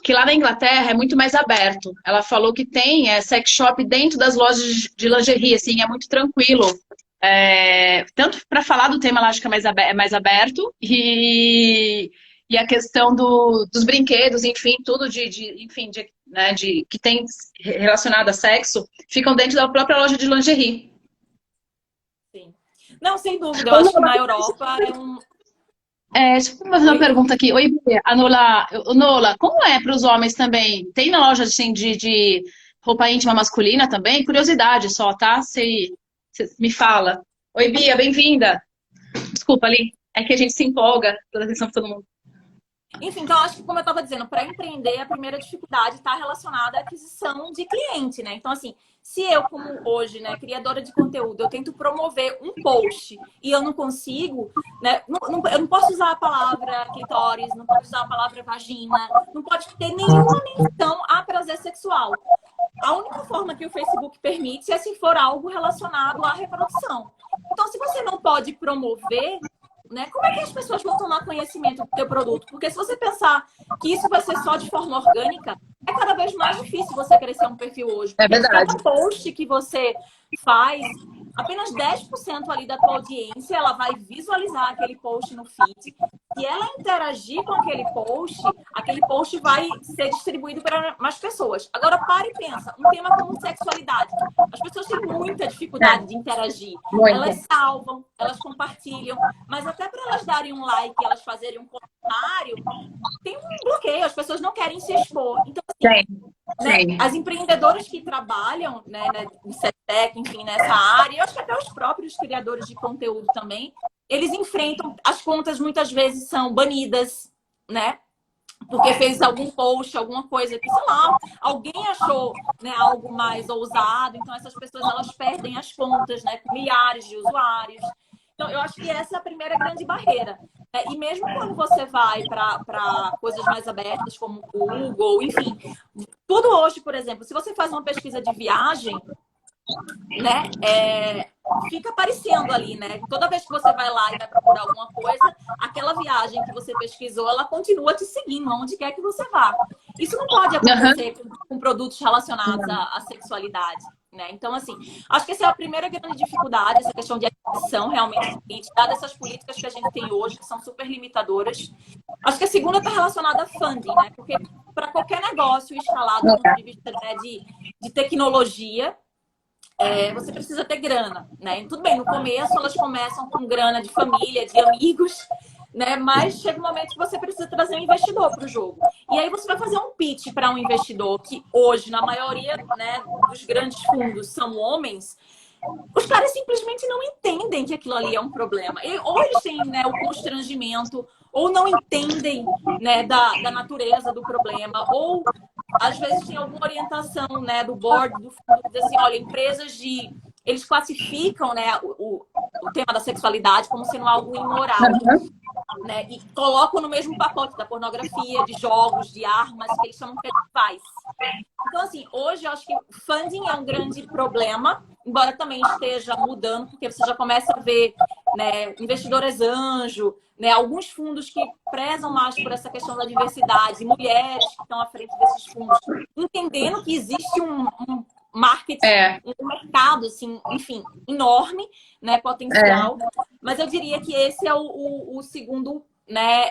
que lá na Inglaterra é muito mais aberto. Ela falou que tem sex shop dentro das lojas de lingerie, assim, é muito tranquilo. Tanto para falar do tema, ela acho que é mais aberto, e a questão dos brinquedos, enfim, tudo que tem relacionado a sexo, ficam dentro da própria loja de lingerie. Sim. Não, sem dúvida, eu acho que na Europa é um... Deixa eu fazer uma pergunta aqui. Oi, Nola, como é para os homens também? Tem na loja assim, de roupa íntima masculina também? Curiosidade só, tá? Você me fala. Oi, Bia, bem-vinda. Desculpa, Ali, é que a gente se empolga, toda atenção para todo mundo. Enfim, então acho que, como eu estava dizendo, para empreender, a primeira dificuldade está relacionada à aquisição de cliente, né? Então, assim, se eu, como hoje, né, criadora de conteúdo, eu tento promover um post e eu não consigo, né? Eu não posso usar a palavra clitóris, não posso usar a palavra vagina, não pode ter nenhuma menção a prazer sexual. A única forma que o Facebook permite é se for algo relacionado à reprodução. Então, se você não pode promover, né, como é que as pessoas vão tomar conhecimento do teu produto? Porque se você pensar que isso vai ser só de forma orgânica, é cada vez mais difícil você crescer um perfil hoje. É verdade. Cada post que você faz, apenas 10% ali da tua audiência, ela vai visualizar aquele post no feed. se ela interagir com aquele post vai ser distribuído para mais pessoas. Agora, para e pensa, um tema como sexualidade. As pessoas têm muita dificuldade de interagir. Muito. Elas salvam, elas compartilham, mas até para elas darem um like, elas fazerem um comentário, tem um bloqueio, as pessoas não querem se expor. Então, assim, né, as empreendedoras que trabalham, né, em SETEC, enfim, nessa área, eu acho que até os próprios criadores de conteúdo também, eles enfrentam, as contas muitas vezes são banidas, né? Porque fez algum post, alguma coisa que, sei lá, alguém achou, né, algo mais ousado, então essas pessoas elas perdem as contas, né, com milhares de usuários. Então, eu acho que essa é a primeira grande barreira. E mesmo quando você vai para coisas mais abertas, como o Google, enfim, tudo hoje, por exemplo, se você faz uma pesquisa de viagem, né, fica aparecendo ali, né? Toda vez que você vai lá e vai procurar alguma coisa, aquela viagem que você pesquisou, ela continua te seguindo, onde quer que você vá. Isso não pode acontecer com produtos relacionados à sexualidade, né? Então, assim, acho que essa é a primeira grande dificuldade, essa questão de aquisição realmente do cliente, dadas essas políticas que a gente tem hoje, que são super limitadoras. Acho que a segunda está relacionada a funding, né? Porque para qualquer negócio instalado do ponto de vista, né, de tecnologia, você precisa ter grana, né? Tudo bem, no começo elas começam com grana de família, de amigos, né? Mas chega um momento que você precisa trazer um investidor para o jogo. E aí você vai fazer um pitch para um investidor que hoje, na maioria, né, dos grandes fundos são homens. Os caras simplesmente não entendem que aquilo ali é um problema. Ou eles têm, né, o constrangimento, ou não entendem, né, da natureza do problema, ou às vezes tem alguma orientação, né, do board, do fundo, que diz assim, olha, eles classificam, né, o tema da sexualidade como sendo algo imoral, né, e colocam no mesmo pacote da pornografia, de jogos, de armas, que eles chamam de device. Então, assim, hoje eu acho que funding é um grande problema, embora também esteja mudando, porque você já começa a ver, né, investidores anjo, né, alguns fundos que prezam mais por essa questão da diversidade, mulheres que estão à frente desses fundos, entendendo que existe um marketing, um mercado, assim, enfim, enorme, né, potencial. Mas eu diria que esse é o segundo, né,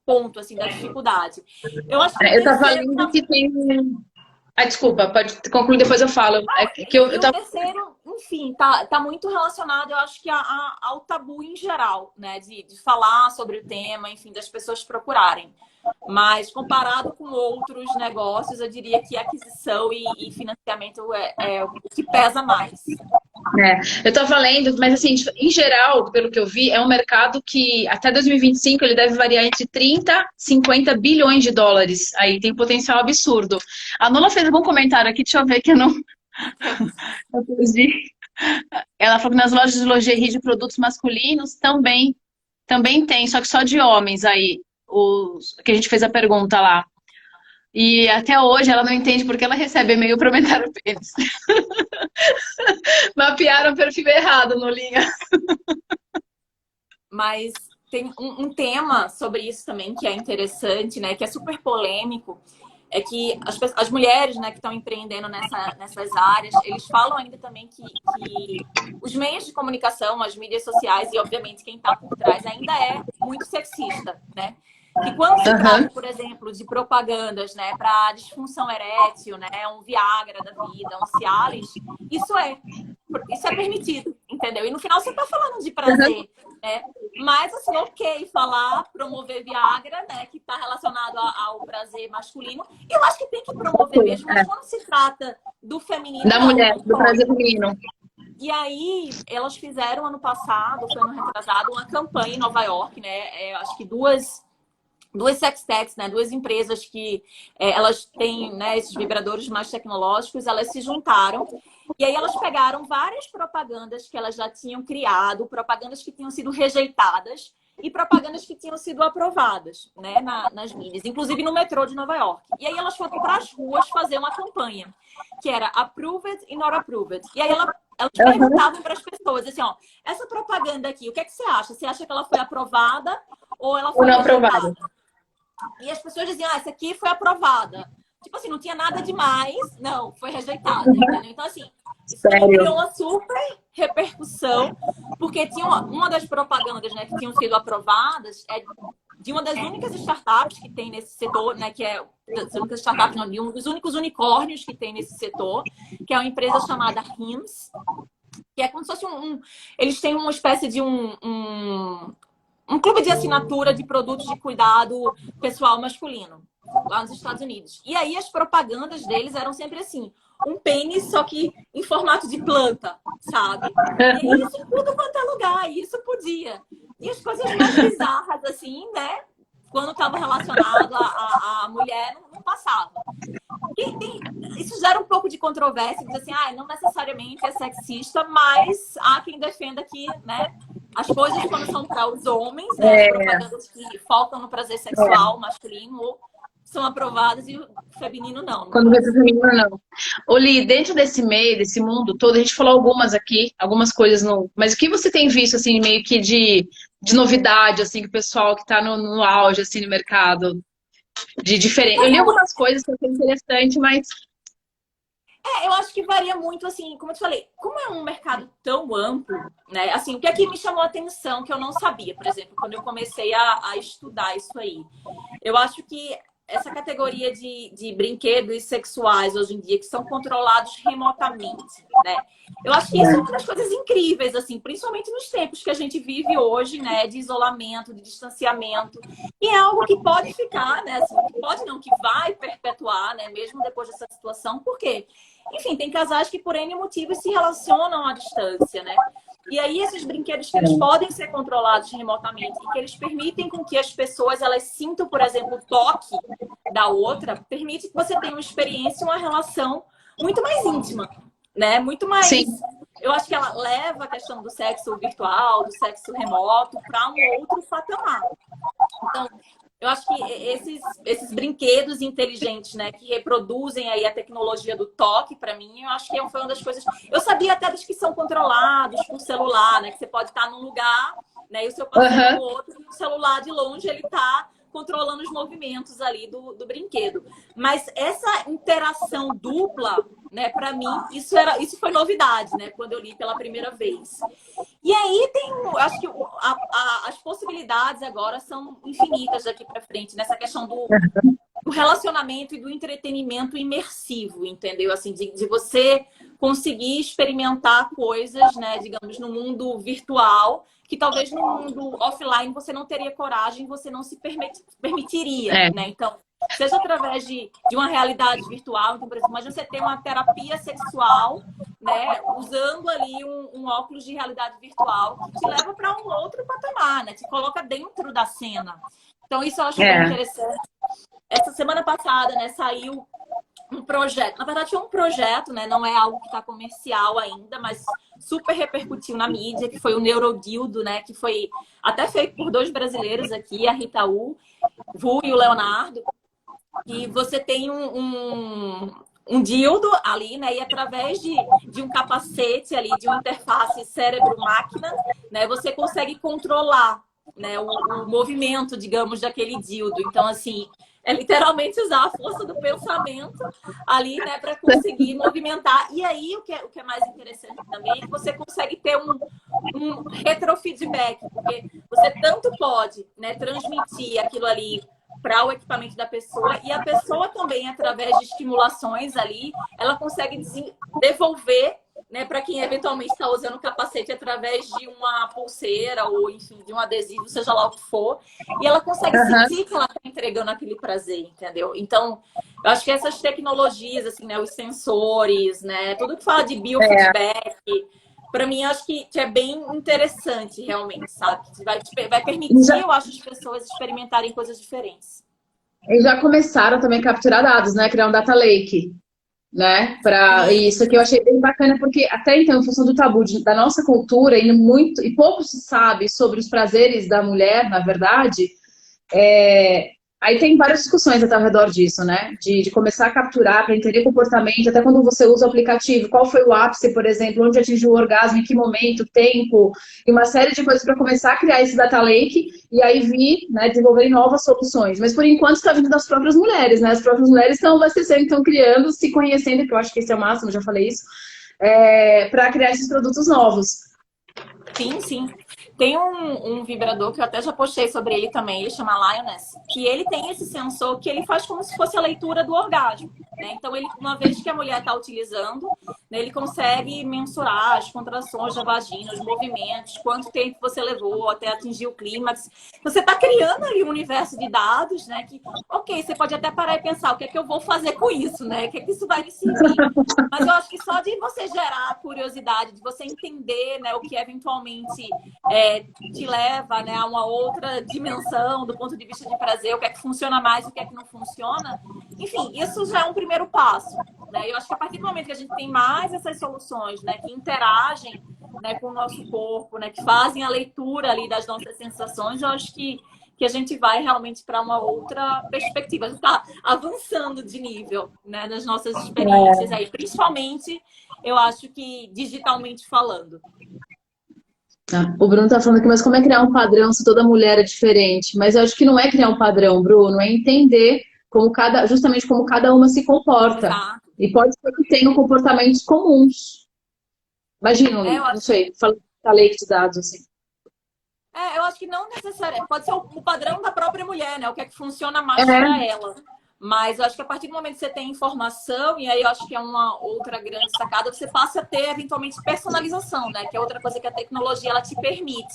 ponto, assim, da dificuldade. Eu acho que Eu tava lendo que tem... desculpa, pode concluir, depois eu falo. O terceiro, enfim, tá muito relacionado, eu acho que ao tabu em geral, né? De falar sobre o tema, enfim, das pessoas procurarem. Mas comparado com outros negócios, eu diria que aquisição e financiamento é o que pesa mais. Eu tô lendo, mas assim, em geral, pelo que eu vi, é um mercado que até 2025 ele deve variar entre 30 e 50 bilhões de dólares. Aí tem potencial absurdo. A Nola fez algum comentário aqui, deixa eu ver que eu não... Ela falou que nas lojas de lingerie de produtos masculinos também tem, só que só de homens aí, que a gente fez a pergunta lá. E até hoje ela não entende porque ela recebe e-mail para aumentar o pênis. Mapearam o perfil errado no linha. Mas tem um tema sobre isso também que é interessante, né? Que é super polêmico. É que as mulheres, né, que estão empreendendo nessas áreas, eles falam ainda também que os meios de comunicação, as mídias sociais e, obviamente, quem está por trás ainda é muito sexista, né? Que quando se trata, por exemplo, de propagandas, né, para disfunção erétil, né, um Viagra da vida, um Cialis, isso é permitido, entendeu? E no final você está falando de prazer, né? Mas, assim, ok, falar, promover Viagra, né, que está relacionado ao prazer masculino, eu acho que tem que promover mesmo, mas quando se trata do feminino... Da mulher, do prazer feminino. E aí, elas fizeram ano passado, foi ano retrasado, uma campanha em Nova York, né, acho que duas sextechs, né, duas empresas que elas têm, né, esses vibradores mais tecnológicos, elas se juntaram e aí elas pegaram várias propagandas que elas já tinham criado, propagandas que tinham sido rejeitadas e propagandas que tinham sido aprovadas, né, nas mídias, inclusive no metrô de Nova York. E aí elas foram para as ruas fazer uma campanha, que era approved e not approved. E aí elas perguntavam para as pessoas, assim, ó, essa propaganda aqui, o que é que você acha? Você acha que ela foi aprovada ou ela foi rejeitada? E as pessoas diziam, essa aqui foi aprovada. Tipo assim, não tinha nada demais. Não, foi rejeitada. Entendeu? Então, assim, isso criou uma super repercussão, porque tinha uma das propagandas, né, que tinham sido aprovadas de uma das únicas startups que tem nesse setor, né, que é das únicas startups, não, de um dos únicos unicórnios que tem nesse setor, que é uma empresa chamada Hims, que é como se fosse eles têm uma espécie de um clube de assinatura de produtos de cuidado pessoal masculino, lá nos Estados Unidos. E aí as propagandas deles eram sempre assim, um pênis, só que em formato de planta, sabe? E isso em tudo quanto é lugar, e isso podia. E as coisas mais bizarras, assim, né? Quando estava relacionado à mulher, não passava. Isso gera um pouco de controvérsia, diz assim, não necessariamente é sexista, mas há quem defenda que, né, as coisas quando são para os homens, né, as propagandas que focam no prazer sexual masculino são aprovadas e o feminino não. Quando vê o feminino, não. Oli, dentro desse meio, desse mundo todo, a gente falou algumas aqui, algumas coisas, mas o que você tem visto, assim, meio que de novidade, assim, que o pessoal que tá no auge, assim, no mercado, de diferente? Eu li algumas coisas que eu achei interessante, mas... eu acho que varia muito, assim, como eu te falei, como é um mercado tão amplo, né? Assim, o que aqui me chamou a atenção, que eu não sabia, por exemplo, quando eu comecei a estudar isso aí. Eu acho que essa categoria de brinquedos sexuais hoje em dia, que são controlados remotamente, né? Eu acho que isso é uma das coisas incríveis, assim, principalmente nos tempos que a gente vive hoje, né? De isolamento, de distanciamento. E é algo que pode ficar, né? Assim, que pode não, que vai perpetuar, né? Mesmo depois dessa situação. Por quê? Enfim, tem casais que por N motivos se relacionam à distância, né? E aí esses brinquedos que eles podem ser controlados remotamente e que eles permitem com que as pessoas elas sintam, por exemplo, o toque da outra, permite que você tenha uma experiência, uma relação muito mais íntima, né? Muito mais... Sim. Eu acho que ela leva a questão do sexo virtual, do sexo remoto para um outro patamar. Então, eu acho que esses brinquedos inteligentes, né, que reproduzem aí a tecnologia do toque, para mim, eu acho que foi uma das coisas... Eu sabia até dos que são controlados por celular, né, que você pode estar num lugar, né, e o seu parceiro no outro, e o celular de longe, ele está controlando os movimentos ali do brinquedo. Mas essa interação dupla, né, para mim, isso foi novidade, né, quando eu li pela primeira vez. E aí acho que as possibilidades agora são infinitas daqui para frente, nessa questão do relacionamento e do entretenimento imersivo, entendeu? Assim, de você conseguir experimentar coisas, né, digamos, no mundo virtual, que talvez no mundo offline você não teria coragem, você não se permitiria, né? Então, seja através de uma realidade virtual, então, por exemplo, imagina você ter uma terapia sexual, né, usando ali um óculos de realidade virtual que te leva para um outro patamar, né? Te coloca dentro da cena. Então, isso eu acho bem interessante. Essa semana passada, né, saiu um projeto. Na verdade, foi um projeto, né? Não é algo que está comercial ainda, mas super repercutiu na mídia, que foi o Neurodildo, né? Que foi até feito por 2 brasileiros aqui, a Rita Vu e o Leonardo. E você tem um dildo ali, né? E através de um capacete ali, de uma interface cérebro-máquina, né? Você consegue controlar, né, o movimento, digamos, daquele dildo. Então, assim, é literalmente usar a força do pensamento ali, né, para conseguir movimentar. E aí, o que é mais interessante também é que você consegue ter um retrofeedback, porque você tanto pode, né, transmitir aquilo ali para o equipamento da pessoa e a pessoa também, através de estimulações ali, ela consegue devolver, né, para quem eventualmente está usando o capacete através de uma pulseira ou, enfim, de um adesivo, seja lá o que for, e ela consegue sentir que ela está entregando aquele prazer, entendeu? Então, eu acho que essas tecnologias, assim, né, os sensores, né, tudo que fala de biofeedback, para mim, acho que é bem interessante, realmente, sabe? Vai permitir, eu acho, as pessoas experimentarem coisas diferentes. E já começaram também a capturar dados, né? Criar um data lake, né? Isso que eu achei bem bacana, porque até então, em função do tabu da nossa cultura, e pouco se sabe sobre os prazeres da mulher, na verdade, aí tem várias discussões até ao redor disso, né? De começar a capturar para entender comportamento, até quando você usa o aplicativo, qual foi o ápice, por exemplo, onde atingiu o orgasmo, em que momento, tempo, e uma série de coisas para começar a criar esse data lake e aí vir, né, desenvolver novas soluções. Mas por enquanto está vindo das próprias mulheres, né? As próprias mulheres estão abastecendo, estão criando, se conhecendo, que eu acho que esse é o máximo, já falei isso. para criar esses produtos novos. Sim, sim. Tem um vibrador que eu até já postei sobre ele também, ele chama Lioness, que ele tem esse sensor que ele faz como se fosse a leitura do orgasmo, né? Então, ele, uma vez que a mulher está utilizando, né, ele consegue mensurar as contrações da vagina, os movimentos, quanto tempo você levou até atingir o clímax. Você está criando ali um universo de dados, né? Que, ok, você pode até parar e pensar, o que é que eu vou fazer com isso, né? O que é que isso vai me servir? Mas eu acho que só de você gerar a curiosidade, de você entender, né, o que eventualmente te leva, né, a uma outra dimensão do ponto de vista de prazer, o que é que funciona mais, o que é que não funciona. Enfim, isso já é um primeiro passo. Né? Eu acho que a partir do momento que a gente tem mais essas soluções, né, que interagem, né, com o nosso corpo, né, que fazem a leitura ali das nossas sensações, eu acho que a gente vai realmente para uma outra perspectiva. A gente está avançando de nível, né, nas nossas experiências aí, principalmente, eu acho que digitalmente falando. O Bruno tá falando aqui, mas como é criar um padrão se toda mulher é diferente? Mas eu acho que não é criar um padrão, Bruno, é entender justamente como cada uma se comporta. Exato. E pode ser que tenham comportamentos comuns. Imagina, Eu não acho sei, falei de dados assim. eu acho que não necessariamente. Pode ser o padrão da própria mulher, né? O que é que funciona mais para É, ela. Mas eu acho que a partir do momento que você tem informação, e aí eu acho que é uma outra grande sacada, você passa a ter eventualmente personalização, né? Que é outra coisa que a tecnologia ela te permite.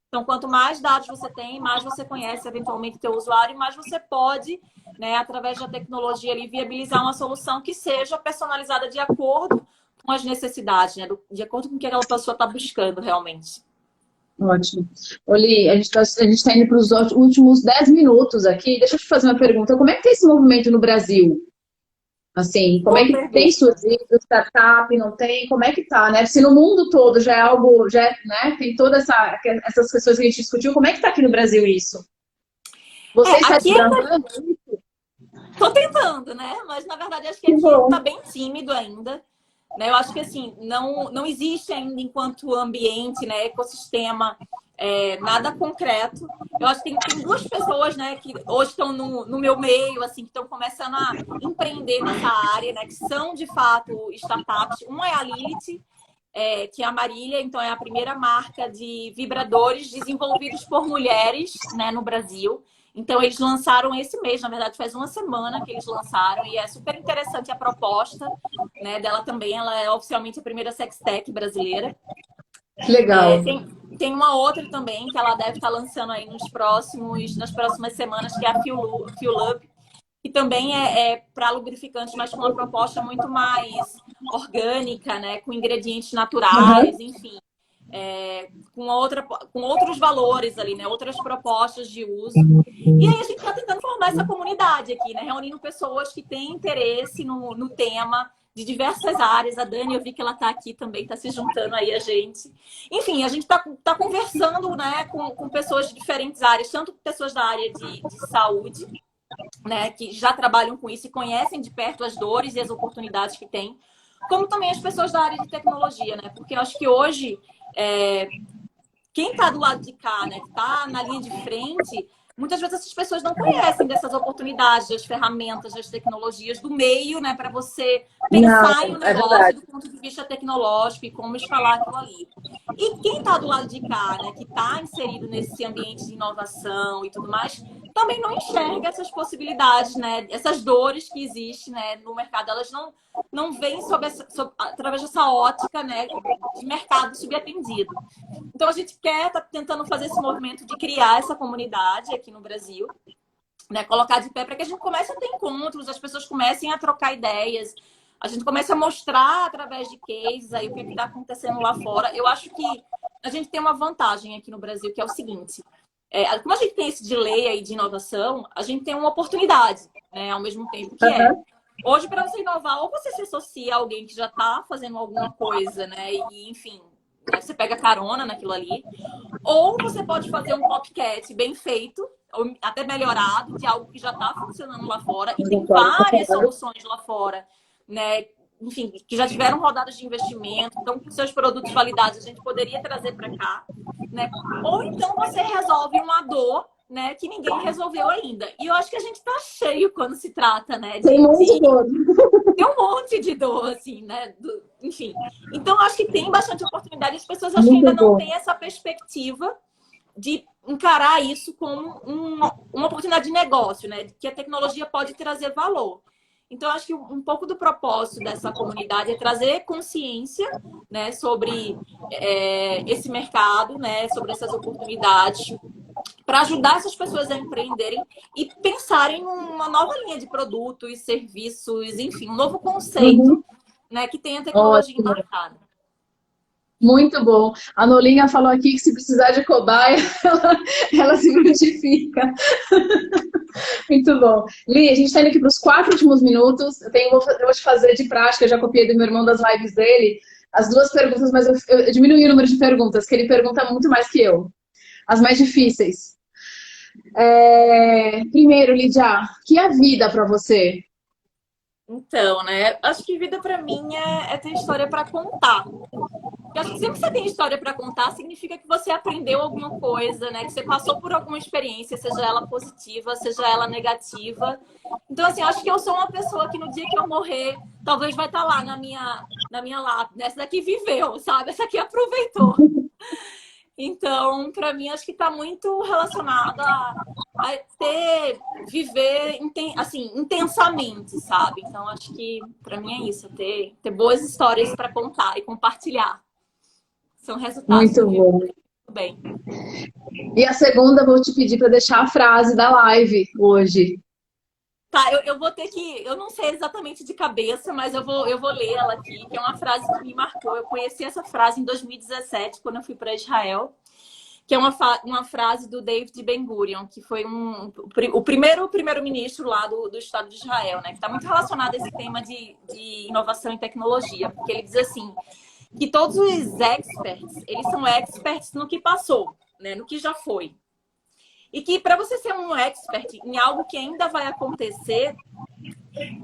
Então, quanto mais dados você tem, mais você conhece eventualmente o teu usuário, mais você pode, né, através da tecnologia ali, viabilizar uma solução que seja personalizada de acordo com as necessidades, né? De acordo com o que aquela pessoa está buscando realmente. ótimo. Oli, a gente tá indo para os últimos 10 minutos aqui. Deixa eu te fazer uma pergunta. Como é que tem esse movimento no Brasil? Assim, como é Boa que tem pergunta. surgido startup, não tem? Como é que tá, né? Se no mundo todo já é algo, né? Tem todas essas questões que a gente discutiu, como é que tá aqui no Brasil isso? Você está Aqui desbravando? tô tentando, né? Mas na verdade acho que Que aqui bom. tá bem tímido ainda. Né? Eu acho que assim, não existe ainda enquanto ambiente, né, ecossistema, nada concreto. Eu acho que tem duas pessoas, né, que hoje estão no meu meio, assim, que estão começando a empreender nessa área, né, que são de fato startups. Uma é a Lilith, que é a Marília, então é a primeira marca de vibradores desenvolvidos por mulheres, né, no Brasil. Então, eles lançaram esse mês, na verdade, faz uma semana que eles lançaram, e é super interessante a proposta, né, dela também. Ela é oficialmente a primeira sextech brasileira. Que legal. Tem uma outra também que ela deve estar lançando aí nas próximas semanas, que é a Fuel Up, que também é para lubrificantes, mas com uma proposta muito mais orgânica, né? Com ingredientes naturais, Uhum. enfim. Com outros valores ali, né? Outras propostas de uso. E aí a gente está tentando formar essa comunidade aqui, né? Reunindo pessoas que têm interesse no tema de diversas áreas. A Dani, eu vi que ela está aqui também, está se juntando aí a gente. Enfim, a gente está conversando, né, com pessoas de diferentes áreas, tanto pessoas da área de saúde, né, que já trabalham com isso e conhecem de perto as dores e as oportunidades que tem, como também as pessoas da área de tecnologia, né? Porque eu acho que hoje quem está do lado de cá, né, que está na linha de frente, muitas vezes essas pessoas não conhecem dessas oportunidades, das ferramentas, das tecnologias, do meio, né, para você Não, pensar em um é negócio verdade. do ponto de vista tecnológico e como escalar aquilo ali. E quem está do lado de cá, né, que está inserido nesse ambiente de inovação e tudo mais, também não enxerga essas possibilidades, né, essas dores que existem, né, no mercado. Elas não vêm através dessa ótica, né, de mercado subatendido. Então, a gente tá tentando fazer esse movimento de criar essa comunidade aqui no Brasil, né? Colocar de pé para que a gente comece a ter encontros, as pessoas comecem a trocar ideias, a gente comece a mostrar através de cases aí o que está acontecendo lá fora. Eu acho que a gente tem uma vantagem aqui no Brasil, que é o seguinte: como a gente tem esse delay aí de inovação, a gente tem uma oportunidade, né? Ao mesmo tempo que Uhum. hoje, para você inovar, ou você se associa a alguém que já está fazendo alguma coisa, né? E, enfim, né? Você pega carona naquilo ali. Ou você pode fazer um copycat bem feito, ou até melhorado, de algo que já está funcionando lá fora. E tem várias soluções lá fora, né? Enfim, que já tiveram rodadas de investimento. Então, com seus produtos validados, a gente poderia trazer para cá, né? Ou então você resolve uma dor, né, que ninguém resolveu ainda. E eu acho que a gente está cheio quando se trata, né, Tem um monte de dor. tem um monte de dor, assim, né? enfim. Então, acho que tem bastante oportunidade. As pessoas acho que Muito ainda não bom. têm essa perspectiva de encarar isso como uma oportunidade de negócio, né? Que a tecnologia pode trazer valor. Então, acho que um pouco do propósito dessa comunidade é trazer consciência, né, sobre esse mercado, né, sobre essas oportunidades, para ajudar essas pessoas a empreenderem e pensarem numa nova linha de produtos, serviços, enfim, um novo conceito, Uhum. né, que tenha tecnologia Ótimo. embarcada. Muito bom. A Nolinha falou aqui que se precisar de cobaia, ela se prontifica. Muito bom. Li, a gente está indo aqui para os 4 últimos minutos. Eu vou te fazer de prática, eu já copiei do meu irmão das lives dele, as 2 perguntas, mas eu diminui o número de perguntas, que ele pergunta muito mais que eu. As mais difíceis. Primeiro, Lídia, o que é a vida para você? Então, né, acho que vida para mim é ter história para contar. Eu acho que sempre que você tem história para contar, significa que você aprendeu alguma coisa, né? Que você passou por alguma experiência, seja ela positiva, seja ela negativa. Então, assim, eu acho que eu sou uma pessoa que no dia que eu morrer, talvez vai estar lá na minha lápide. Essa daqui viveu, sabe? Essa aqui aproveitou. Então, para mim, acho que está muito relacionado a viver assim, intensamente, sabe? Então, acho que para mim é isso, ter boas histórias para contar e compartilhar. São resultados de Muito viver bom. muito bem. E a segunda, eu vou te pedir para deixar a frase da live hoje. Tá, eu vou ter que. Eu não sei exatamente de cabeça, mas eu vou ler ela aqui, que é uma frase que me marcou. Eu conheci essa frase em 2017, quando eu fui para Israel, que é uma frase do David Ben-Gurion, que foi o primeiro-ministro lá do Estado de Israel, né? Que está muito relacionado a esse tema de inovação e tecnologia, porque ele diz assim: que todos os experts, eles são experts no que passou, né? No que já foi. E que para você ser um expert em algo que ainda vai acontecer,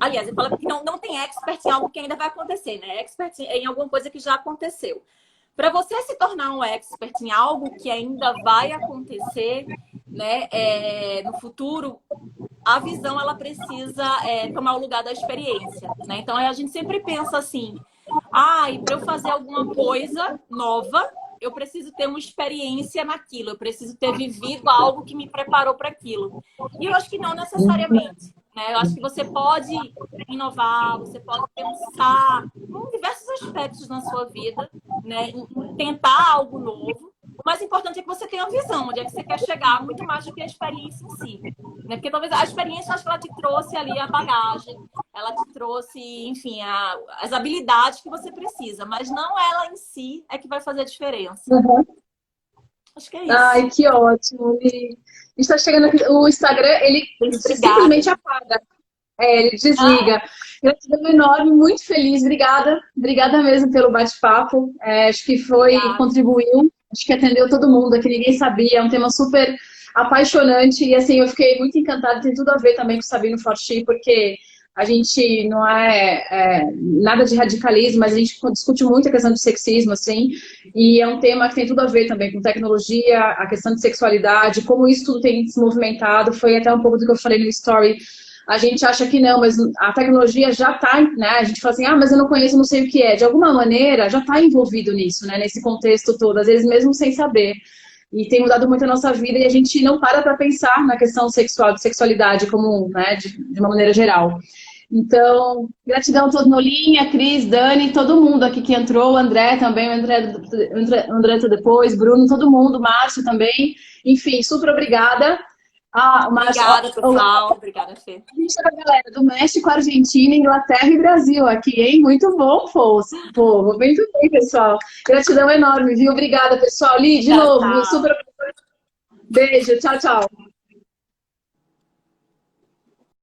aliás, ele fala que não tem expert em algo que ainda vai acontecer, né? Expert em alguma coisa que já aconteceu. Para você se tornar um expert em algo que ainda vai acontecer, né, no futuro, a visão ela precisa tomar o lugar da experiência, né? Então a gente sempre pensa assim: e para eu fazer alguma coisa nova, eu preciso ter uma experiência naquilo, eu preciso ter vivido algo que me preparou para aquilo. E eu acho que não necessariamente, né? Eu acho que você pode inovar, você pode pensar em diversos aspectos na sua vida, né? Em tentar algo novo. O mais importante é que você tenha uma visão, onde é que você quer chegar, muito mais do que a experiência em si. Né? Porque talvez a experiência, acho que ela te trouxe ali a bagagem, ela te trouxe, enfim, as habilidades que você precisa, mas não ela em si é que vai fazer a diferença. Uhum. Acho que é isso. Ai, que ótimo. E está chegando aqui. O Instagram, ele Obrigada. simplesmente apaga. Ele Ah, desliga. Gratidão enorme, muito feliz. Obrigada. Obrigada mesmo pelo bate-papo. Acho que obrigada. contribuiu. Acho que atendeu todo mundo aqui, ninguém sabia. É um tema super apaixonante. E assim, eu fiquei muito encantada. Tem tudo a ver também com o Sabino Forti, porque a gente não nada de radicalismo, mas a gente discute muito a questão de sexismo, assim. E é um tema que tem tudo a ver também com tecnologia, a questão de sexualidade, como isso tudo tem se movimentado. Foi até um pouco do que eu falei no story. A gente acha que não, mas a tecnologia já está, né? A gente fala assim, mas eu não conheço, não sei o que é. De alguma maneira, já está envolvido nisso, né? Nesse contexto todo, às vezes mesmo sem saber. E tem mudado muito a nossa vida e a gente não para pensar na questão sexual, de sexualidade, como, né, de uma maneira geral. Então, gratidão a todos, Nolinha, Cris, Dani, todo mundo aqui que entrou, o André também, o André depois, Bruno, todo mundo, Márcio também. Enfim, super obrigada. O Márcio, Obrigada, pessoal. Obrigada, Fê. a gente tá com a galera do México, Argentina, Inglaterra e Brasil aqui, hein? Muito bom, povo. Muito bem, pessoal. Gratidão enorme, viu? Obrigada, pessoal. Li, de Tchau, novo, viu? tchau. Super. Beijo, tchau, tchau.